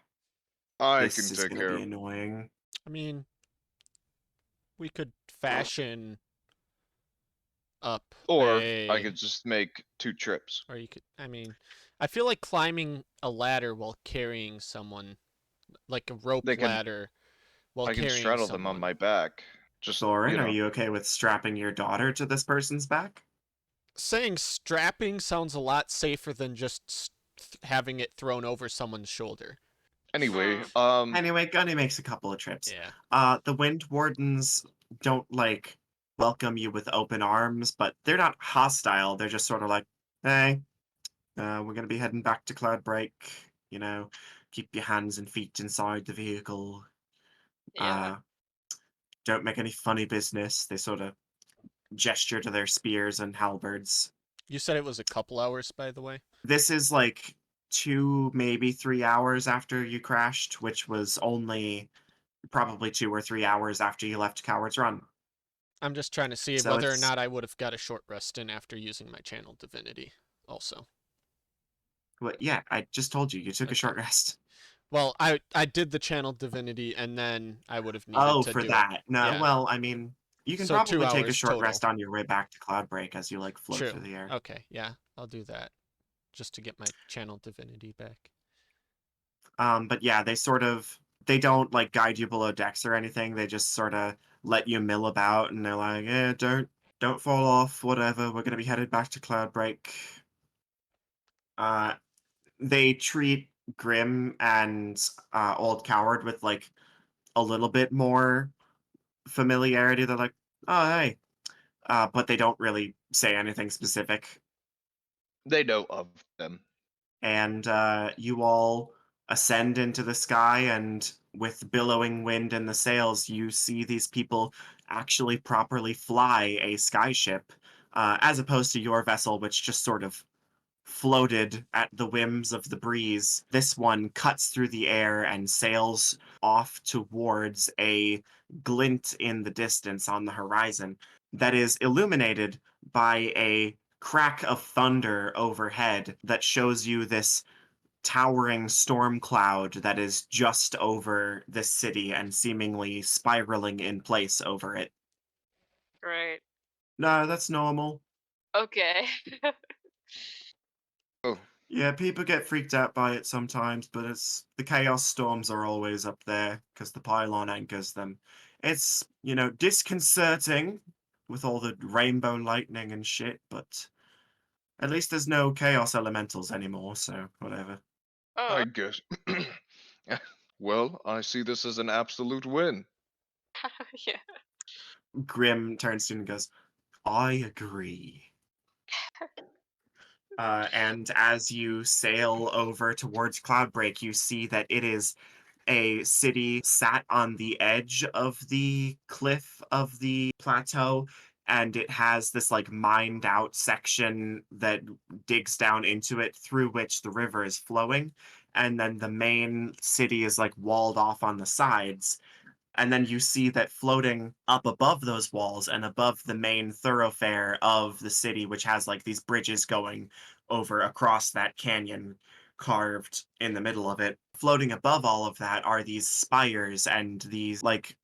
I This can is take gonna care be of. annoying." I mean, we could fashion up Or I a. could just make 2 trips. Or you could. I mean, I feel like climbing a ladder while carrying someone, like a rope They can ladder while I can carrying straddle them on someone. my back. Just, Thorin, are you okay with strapping your daughter to this person's back? Saying strapping sounds a lot safer than just having it thrown over someone's shoulder. Anyway, Hmm. Anyway, Gunny makes a couple of trips. Yeah. The Wind Wardens don't like welcome you with open arms, but they're not hostile. They're just sort of like, hey, we're gonna be heading back to Cloudbreak. You know, keep your hands and feet inside the vehicle. Yeah. Uh, don't make any funny business. They sort of gesture to their spears and halberds. You said it was a couple hours, by the way. This is like 2, maybe 3 hours after you crashed, which was only probably 2 or 3 hours after you left Coward's Run. I'm just trying to see So whether or it's not I would have got a short rest in after using my channel divinity. Also, well, yeah, I just told you you took a okay. short rest. Well, I did the channel divinity, and then I would have needed Oh, to for do it. that. No, Yeah. well, I mean, you can So two probably take a hours short total. rest on your way back to Cloudbreak as you like float True. through the air. Okay. Yeah, I'll do that just to get my channel divinity back. But yeah, they don't like guide you below decks or anything. They just sort of let you mill about, and they're like, don't fall off, whatever. We're gonna be headed back to Cloudbreak. Uh, they treat Grim and Old Coward with like a little bit more familiarity. They're like, oh hey, but they don't really say anything specific. they know of them. And you all ascend into the sky, and with billowing wind in the sails, you see these people actually properly fly a skyship, as opposed to your vessel, which just sort of floated at the whims of the breeze. This one cuts through the air and sails off towards a glint in the distance on the horizon that is illuminated by a crack of thunder overhead that shows you this towering storm cloud that is just over this city and seemingly spiraling in place over it. Great. No, that's normal. Okay. Oh, Yeah, people get freaked out by it sometimes, but it's the chaos storms are always up there because the pylon anchors them. It's, disconcerting with all the rainbow lightning and shit, but at least there's no chaos elementals anymore, so whatever. I Oh, guess. Well, I see this as an absolute win. yeah. Grim turns to him and goes, I agree. And as you sail over towards Cloudbreak, you see that it is a city sat on the edge of the cliff of the plateau, and it has this like mined out section that digs down into it through which the river is flowing. And then the main city is like walled off on the sides. And then you see that floating up above those walls and above the main thoroughfare of the city, which has like these bridges going over across that canyon carved in the middle of it. Floating above all of that are these spires and these like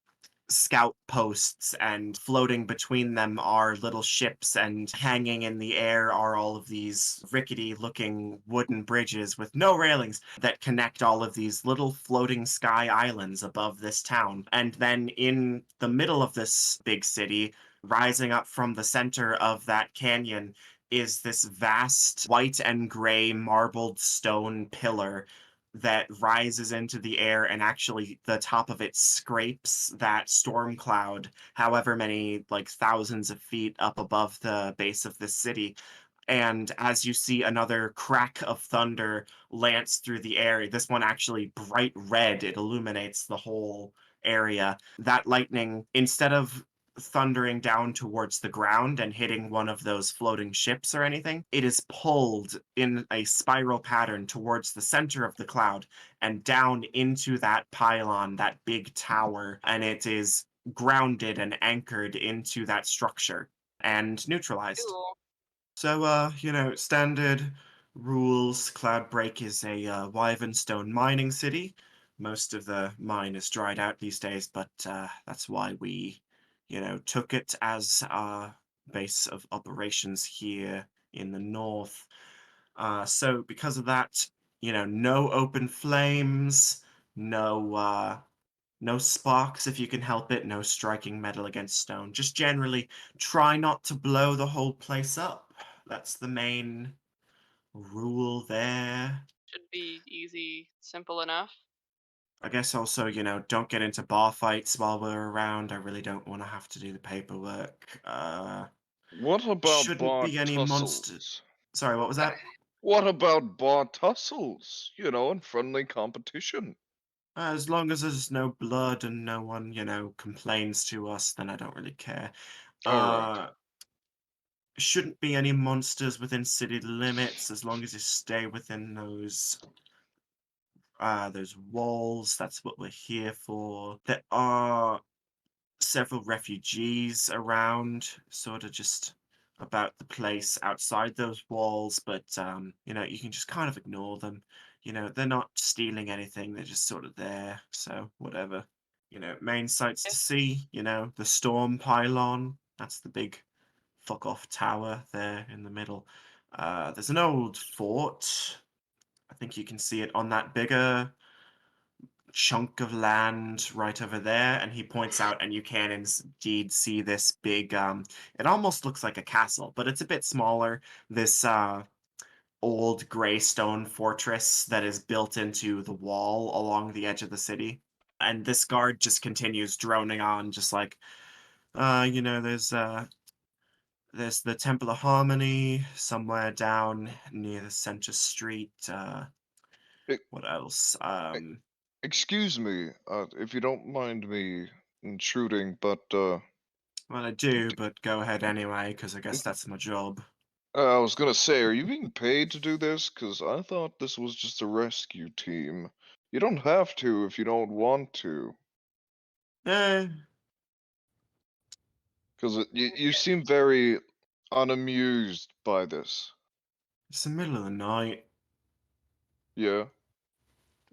scout posts, and floating between them are little ships, and hanging in the air are all of these rickety looking wooden bridges with no railings that connect all of these little floating sky islands above this town. And then in the middle of this big city, rising up from the center of that canyon, is this vast white and gray marbled stone pillar that rises into the air, and actually the top of it scrapes that storm cloud however many like thousands of feet up above the base of the city. And as you see another crack of thunder lance through the air, this one actually bright red, it illuminates the whole area. That lightning, instead of thundering down towards the ground and hitting one of those floating ships or anything, it is pulled in a spiral pattern towards the center of the cloud and down into that pylon, that big tower, and it is grounded and anchored into that structure and neutralized. Cool. So, standard rules. Cloudbreak is a Wyvernstone mining city. Most of the mine is dried out these days, but that's why we, took it as our base of operations here in the north. So, because of that, no open flames, no sparks if you can help it, no striking metal against stone. Just generally try not to blow the whole place up. That's the main rule there. Should be easy, simple enough. I guess also, don't get into bar fights while we're around. I really don't want to have to do the paperwork. What about Shouldn't bar be any monster. tussles? Sorry, what was that? What about bar tussles? In friendly competition. As long as there's no blood and no one, complains to us, then I don't really care. All right. Uh, shouldn't be any monsters within city limits as long as you stay within those walls. That's what we're here for. There are several refugees around, sort of just about the place outside those walls, but you can just kind of ignore them. They're not stealing anything, they're just sort of there, so whatever. Main sights Yeah. to see, the storm pylon, that's the big fuck off tower there in the middle. There's an old fort. I think you can see it on that bigger chunk of land right over there. And he points out, and you can indeed see this big, it almost looks like a castle, but it's a bit smaller. This old gray stone fortress that is built into the wall along the edge of the city. And this guard just continues droning on, just like, there's the Temple of Harmony somewhere down near the center street. E- What else? e- Excuse me, if you don't mind me intruding, but Well, I do, but go ahead anyway, because I guess that's my job. I was gonna say, are you being paid to do this? Because I thought this was just a rescue team. You don't have to if you don't want to. Eh, Because you seem very unamused by this. it's the middle of the night. Yeah.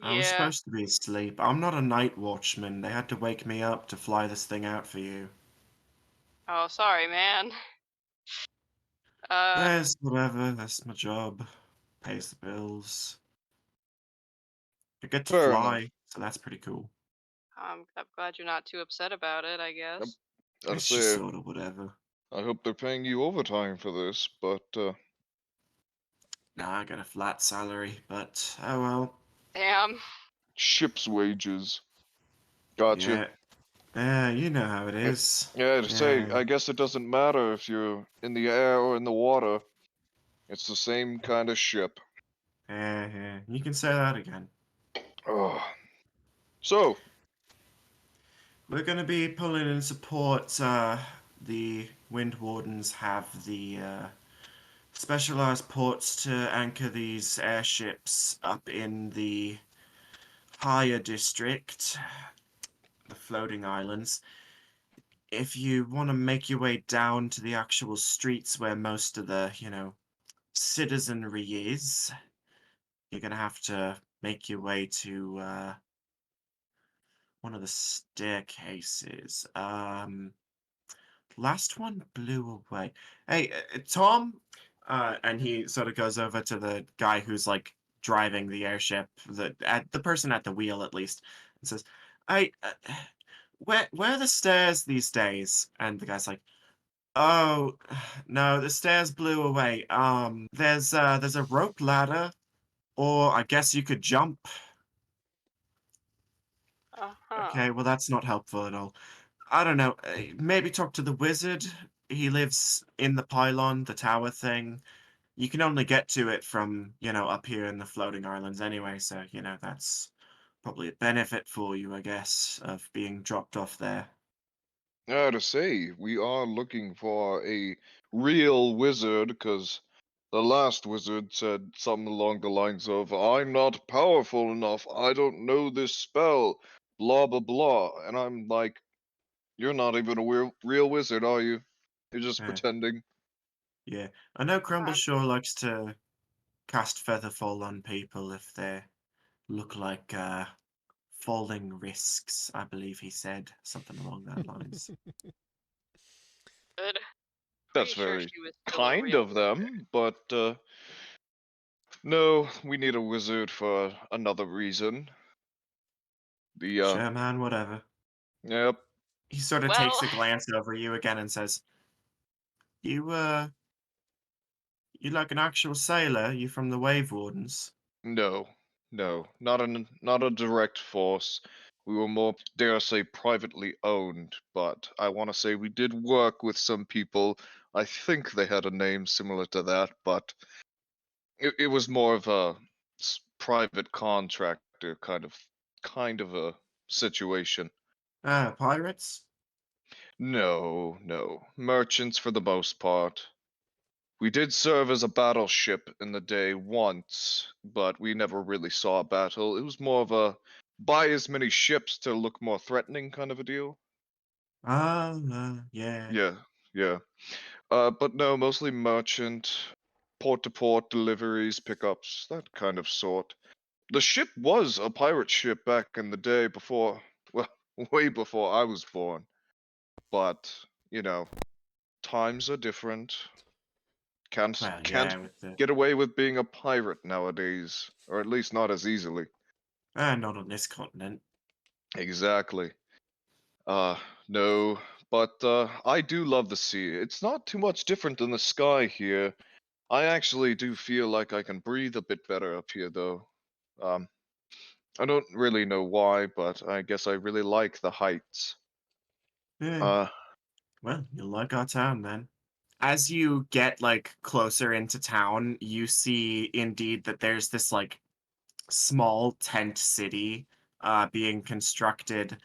I was Yeah. supposed to be asleep. I'm not a night watchman. They had to wake me up to fly this thing out for you. Oh, sorry, man. Uh, Yes, whatever. That's my job. Pays the bills. I get to Fair enough. fly, so that's pretty cool. I'm glad you're not too upset about it, I Yep. guess. I'd It's just say sort of whatever. I hope they're paying you overtime for this, but Nah, I got a flat salary, but oh well. Damn. ship's wages. Gotcha. Yeah. Yeah, you know how it Eh, is. Yeah, to say, Yeah. I guess it doesn't matter if you're in the air or in the water. It's the same kind of ship. Yeah. You can say that again. Oh. So, We're going to be pulling in support. The Wind Wardens have the specialized ports to anchor these airships up in the higher district, the floating islands. If you want to make your way down to the actual streets where most of the, citizenry is, you're going to have to make your way to one of the staircases. Last one blew away. Hey, Tom, and he sort of goes over to the guy who's like driving the airship, the person at the wheel at least, and says, "Hey, where are the stairs these days?" And the guy's like, "Oh, no, the stairs blew away. There's a rope ladder, or I guess you could jump." Uh-huh. Okay, well that's not helpful at all. I don't know. Maybe talk to the wizard. He lives in the pylon, the tower thing. You can only get to it from, up here in the floating islands anyway, so, that's probably a benefit for you, I guess, of being dropped off there. to say, we are looking for a real wizard, because the last wizard said something along the lines of, I'm not powerful enough, I don't know this spell, blah blah blah. And I'm like, you're not even a real wizard, are you? You're just Yeah, pretending. yeah. I know Um, Crumbleshaw likes to cast Featherfall on people if they look like falling risks, I believe he said, something along that lines. good. That's Pretty sure very she was still a kind real of wizard. them, but no, we need a wizard for another reason. The Sure, man, whatever. yep, He sort of Well, takes a glance over you again and says, You, you like an actual sailor? You from the Wave Wardens? no, no, not a direct force. We were more, dare I say, privately owned, but I want to say we did work with some people. I think they had a name similar to that, but it was more of a private contractor kind of a situation. Ah, pirates? No, no. Merchants for the most part. We did serve as a battleship in the day once, but we never really saw a battle. It was more of a buy as many ships to look more threatening kind of a deal. Ah, yeah. Yeah, yeah. But no, mostly merchant, port to port deliveries, pickups, that kind of sort. The ship was a pirate ship back in the day before, well, way before I was born. But, you know, times are different. Well, Can't yeah, with the get away with being a pirate nowadays, or at least not as easily. not on this continent. Exactly. Uh, no, but I do love the sea. It's not too much different than the sky here. I actually do feel like I can breathe a bit better up here, though. Um, I don't really know why, but I guess I really like the heights. Yeah. Uh, Well, you'll like our town then. As you get like closer into town, you see indeed that there's this like small tent city being constructed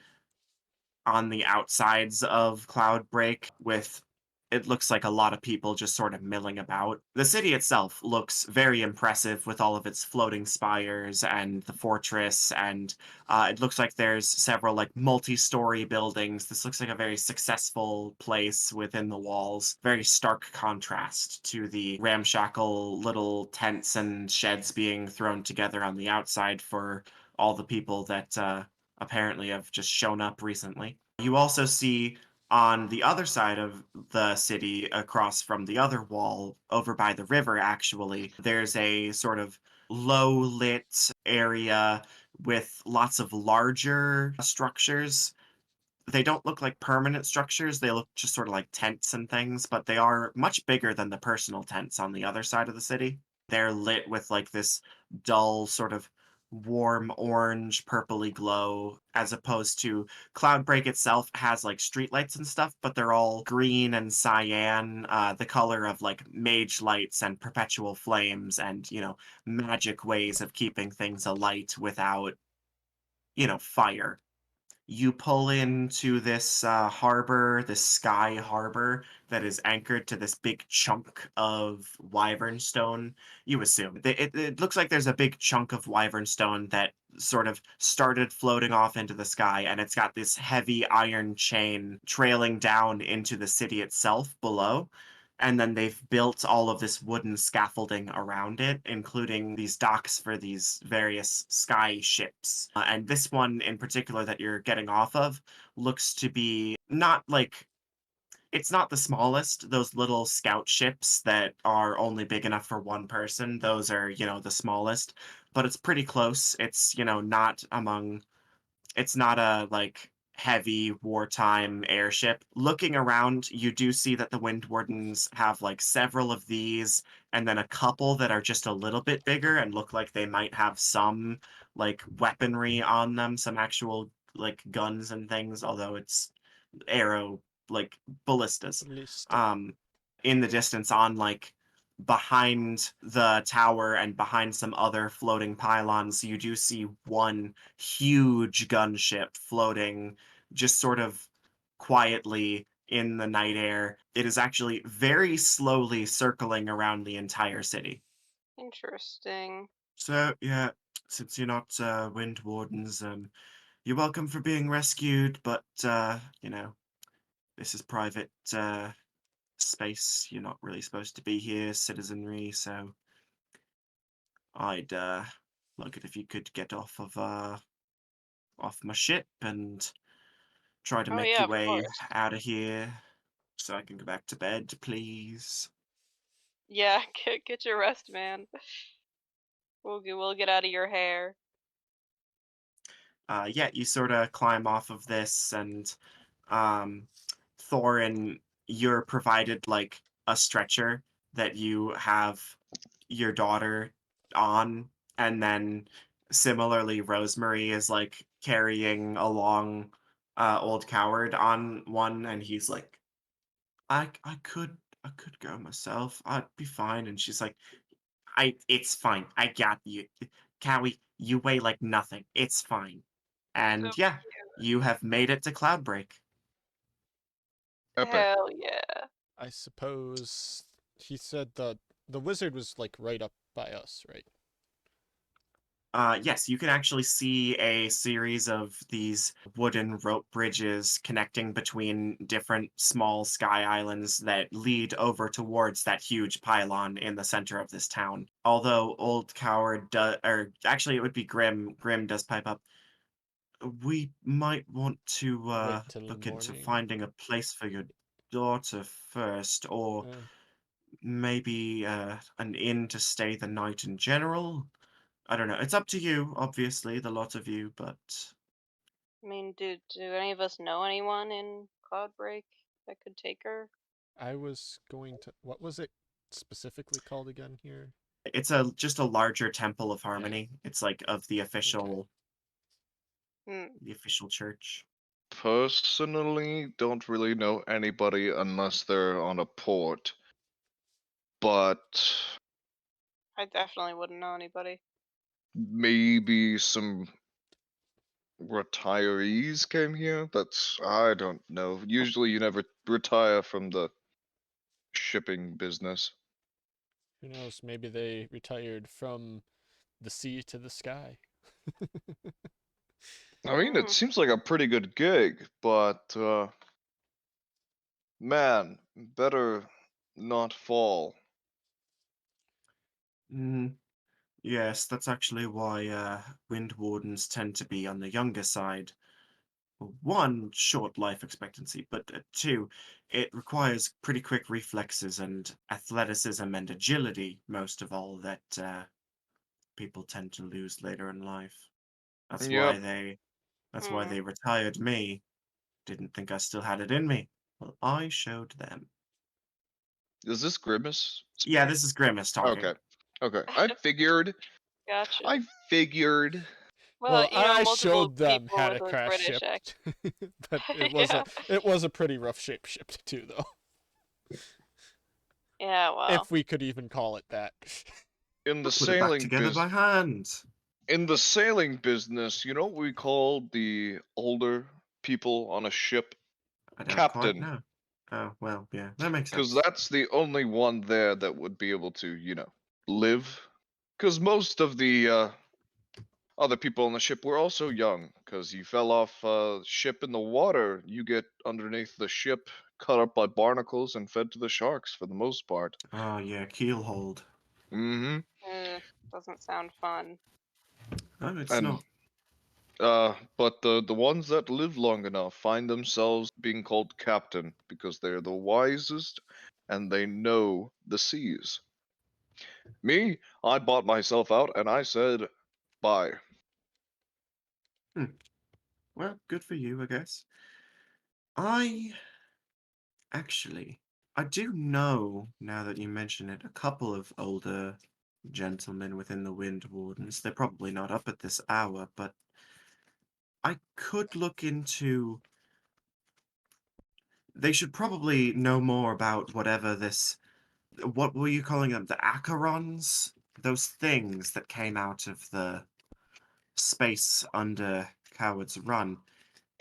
on the outsides of Cloudbreak with it looks like a lot of people just sort of milling about. The city itself looks very impressive with all of its floating spires and the fortress, and it looks like there's several like multi-story buildings. This looks like a very successful place within the walls. Very stark contrast to the ramshackle little tents and sheds being thrown together on the outside for all the people that apparently have just shown up recently. You also see on the other side of the city, across from the other wall, over by the river, actually, there's a sort of low lit area with lots of larger structures. They don't look like permanent structures. They look just sort of like tents and things, but they are much bigger than the personal tents on the other side of the city. They're lit with like this dull sort of warm orange purpley glow, as opposed to Cloudbreak itself has like streetlights and stuff, but they're all green and cyan, the color of like mage lights and perpetual flames and, magic ways of keeping things alight without, fire. You pull into this harbor, this sky harbor that is anchored to this big chunk of wyvern stone. You assume it looks like there's a big chunk of wyvern stone that sort of started floating off into the sky, and it's got this heavy iron chain trailing down into the city itself below. And then they've built all of this wooden scaffolding around it, including these docks for these various sky ships. And this one in particular that you're getting off of looks to be not like it's not the smallest. Those little scout ships that are only big enough for one person, those are, the smallest. But it's pretty close. It's, not among it's not a like heavy wartime airship. Looking around, you do see that the Wind Wardens have like several of these, and then a couple that are just a little bit bigger and look like they might have some like weaponry on them, some actual like guns and things, although it's arrow like ballistas. Ballista. Um, in the distance on like behind the tower and behind some other floating pylons, you do see one huge gunship floating just sort of quietly in the night air. It is actually very slowly circling around the entire city. Interesting. So, yeah, since you're not wind wardens, you're welcome for being rescued, but, this is private space. You're not really supposed to be here, citizenry, so I'd like it if you could get off my ship and try to Oh make yeah, your of way course. out of here so I can go back to bed, please. Yeah, get your rest, man. We'll get out of your hair. Yeah, you sort of climb off of this, and um, Thorin, you're provided like a stretcher that you have your daughter on, and then similarly, Rosemary is like carrying along old coward on one, and he's like, I could go myself. I'd be fine. And she's like, it's fine. I got you. Cowie, you weigh like nothing. It's fine. So And yeah, you have made it to Cloudbreak. Epic. hell yeah. I suppose he said the wizard was like right up by us, right? Yes, you can actually see a series of these wooden rope bridges connecting between different small sky islands that lead over towards that huge pylon in the center of this town. Although Old Coward does, or actually it would be Grim. Grim does pipe up. We might want to Wait till look into morning. finding a place for your daughter first, or Uh, maybe an inn to stay the night in general. I don't know. It's up to you, obviously, the lot of you, but I mean, do any of us know anyone in Cloudbreak that could take her? I was going to. What was it specifically called again here? it's a just a larger temple of Yeah. harmony. It's like of the Okay. Hmm. official church. Personally, don't really know anybody unless they're on a port. But I definitely wouldn't know anybody. maybe some retirees came here. I don't know. Usually you never retire from the shipping business. Who knows? Maybe they retired from the sea to the sky. I mean, it seems like a pretty good gig, but man, better not fall. Mm, yes, that's actually why wind wardens tend to be on the younger side. Well, one, short life expectancy, but two, it requires pretty quick reflexes and athleticism and agility, most of all, that people tend to lose later in life. That's Yep. why they that's why Hmm. they retired me. Didn't think I still had it in me. Well, I showed them. Is this Grimace Yeah, speaking? this is Grimace talking. Okay. Okay. I figured. Gotcha. I figured. Well, Well, you know, I multiple showed them people how with to a crash British ship, accent. but Yeah. it was a pretty rough shape shipped too, though. Yeah, well. If we could even call it that. In the Put it back sailing together by hand. in the sailing business, you know what we call the older people on a ship? I don't quite Captain. know. Oh, well, yeah, that makes Because sense. that's the only one there that would be able to, live. Because most of the other people on the ship were also young. Because you fell off a ship in the water, you get underneath the ship, cut up by barnacles, and fed to the sharks for the most part. Oh, yeah, keel hold. Mm-hmm. Doesn't sound fun. Oh, it's And not. but the ones that live long enough find themselves being called captain because they're the wisest and they know the seas. Me, I bought myself out and I said bye. Hmm. Well, good for you, I guess. I actually, I do know, now that you mention it, a couple of older gentlemen within the Wind Wardens. They're probably not up at this hour, but I could look into. They should probably know more about whatever this. What were you calling them? The Acherons? Those things that came out of the space under Coward's Run.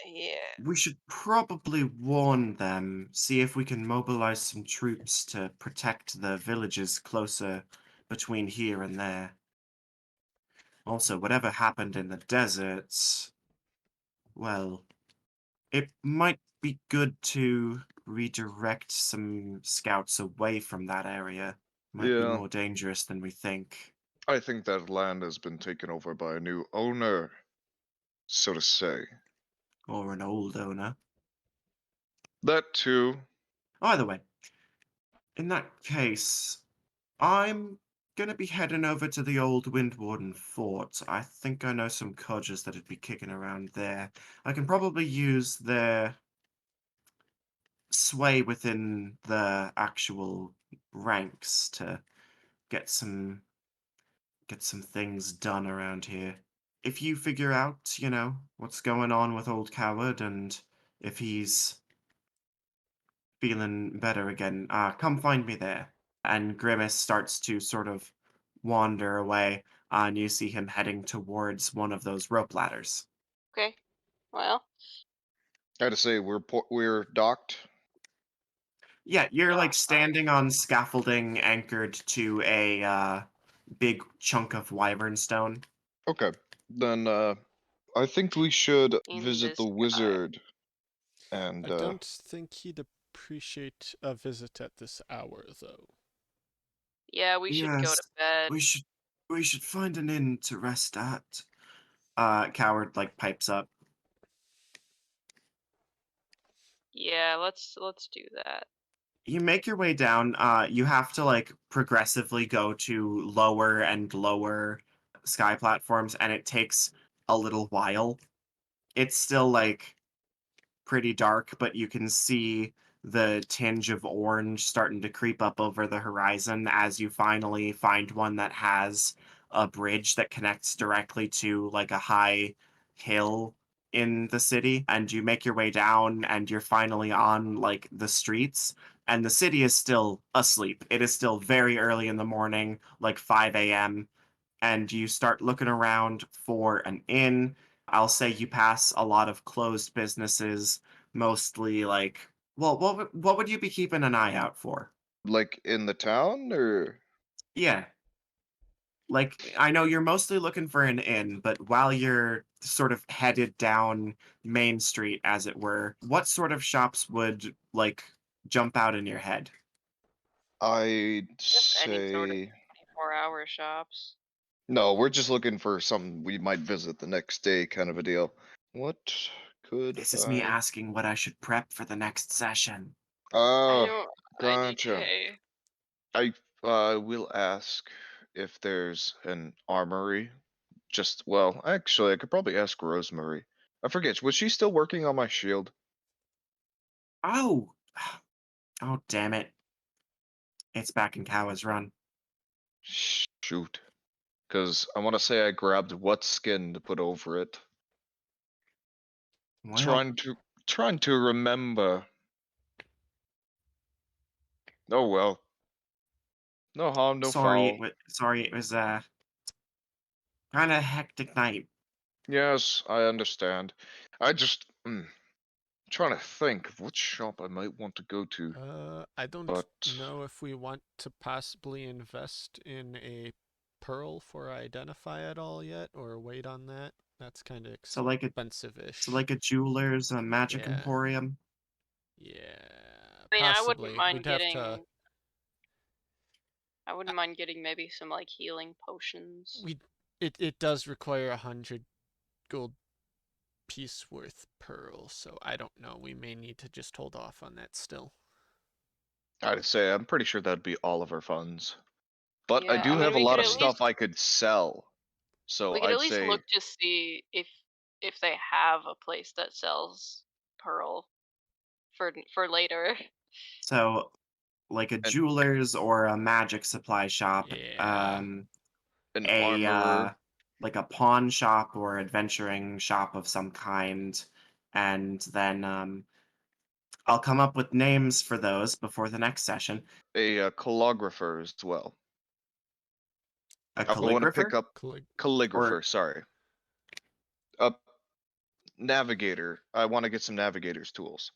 Yeah. We should probably warn them, see if we can mobilize some troops to protect the villages closer between here and there. Also, whatever happened in the deserts, well, it might be good to redirect some scouts away from that area. Might be Yeah, more dangerous than we think. I think that land has been taken over by a new owner, so to say. Or an old owner. That too. Either way, in that case, I'm gonna be heading over to the old Windwarden Fort. I think I know some codgers that'd be kicking around there. I can probably use their sway within the actual ranks to get some get some things done around here. If you figure out, what's going on with old Coward and if he's feeling better again, come find me there. And Grimace starts to sort of wander away, and you see him heading towards one of those rope ladders. Okay. Well, I had to say we're docked. Yeah, you're like fine. standing on scaffolding anchored to a big chunk of wyvern stone. Okay, then I think we should In visit the the sky. wizard and I don't think he'd appreciate a visit at this hour, though. Yeah, we should go Yes, to bed. we should find an inn to rest at. Coward like pipes up. Yeah, let's do that. You make your way down. You have to like progressively go to lower and lower sky platforms, and it takes a little while. It's still like pretty dark, but you can see the tinge of orange starting to creep up over the horizon as you finally find one that has a bridge that connects directly to like a high hill in the city. And you make your way down and you're finally on like the streets, and the city is still asleep. It is still very early in the morning, like 5 a.m., and you start looking around for an inn. I'll say you pass a lot of closed businesses, mostly like, well, what would you be keeping an eye out for? Like in the town, or Yeah. Like, I know you're mostly looking for an inn, but while you're sort of headed down Main Street, as it were, what sort of shops would, like, jump out in your head? I'd Just any sort of say 24-hour shops. no. We're just looking for something we might visit the next day, kind of a deal. What could This is me I? asking what I should prep for the next session. I Ah, don't. gotcha. IDK. I will ask if there's an armory. Just well, actually, I could probably ask Rosemary. I forget. Was she still working on my shield? Oh! Oh, damn it. It's back in Kawa's run. Shoot. Because I want to say I grabbed what skin to put over it. Well, Trying to remember. Oh well. No harm, no foul. sorry, it was a kind of hectic night. Yes, I understand. I just trying to think of what shop I might want to go to. I don't But know if we want to possibly invest in a pearl for identify at all yet, or wait on that. That's kind of So like a expensive-ish. so like a jeweler's, a magic Yeah, emporium. yeah, I mean, I wouldn't possibly. mind We'd have to. I wouldn't mind getting maybe some like healing potions. It does require 100 gold piece worth pearl, so I don't know. We may need to just hold off on that still. I'd say I'm pretty sure that'd be all of our funds. But I Yeah, I do mean have a we lot could of at least stuff I could sell. So I'd say look to see if they have a place that sells pearl for later. So like a an jeweler's or a magic supply shop, Yeah. an a armorer, like a pawn shop or adventuring shop of some kind, and then I'll come up with names for those before the next session. a calligrapher as well. A I want to pick calligrapher up or calligrapher. Sorry, a navigator. I want to get some navigator's tools.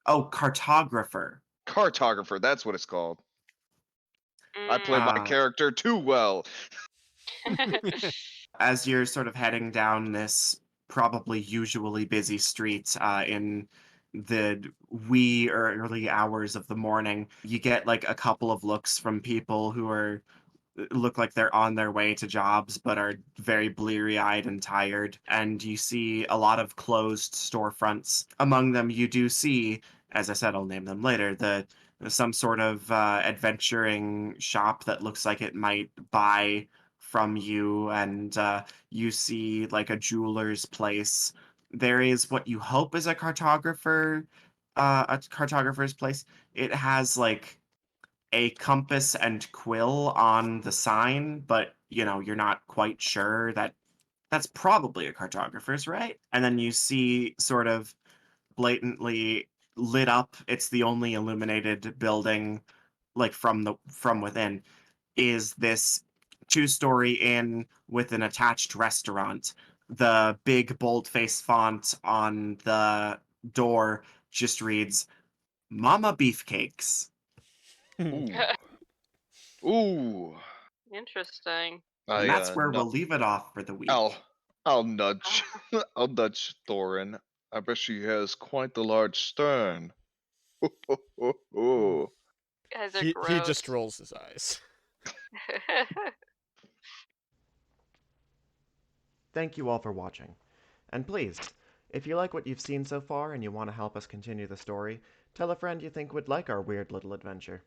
oh, cartographer. Cartographer. That's what it's called. I play my Uh, Mm. character too well. as you're sort of heading down this probably usually busy street in the wee or early hours of the morning, you get like a couple of looks from people who are look like they're on their way to jobs but are very bleary-eyed and tired, and you see a lot of closed storefronts. Among them you do see, as I said, I'll name them later, the some sort of adventuring shop that looks like it might buy from you, and you see like a jeweler's place. There is what you hope is a cartographer's place. It has like a compass and quill on the sign, but you know, you're not quite sure that that's probably a cartographer's, right? And then you see sort of blatantly lit up, it's the only illuminated building like from within, is this two-story inn with an attached restaurant. The big bold-face font on the door just reads Mama Beefcakes. Ooh, ooh. Interesting. And I that's where no. we'll leave it off for the I'll week. I'll nudge. I'll nudge Thorin. I bet she has quite the large stern. Hmm. Guys are He just gross. rolls his eyes. Thank you all for watching. And please, if you like what you've seen so far and you want to help us continue the story, tell a friend you think would like our weird little adventure.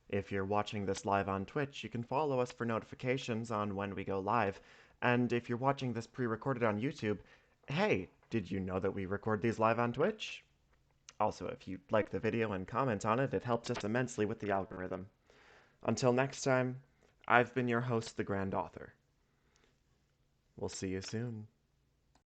If you're watching this live on Twitch, you can follow us for notifications on when we go live. And if you're watching this pre-recorded on YouTube, hey, did you know that we record these live on Twitch? Also, if you like the video and comment on it, it helps us immensely with the algorithm. Until next time, I've been your host, the Grand Author. We'll see you soon.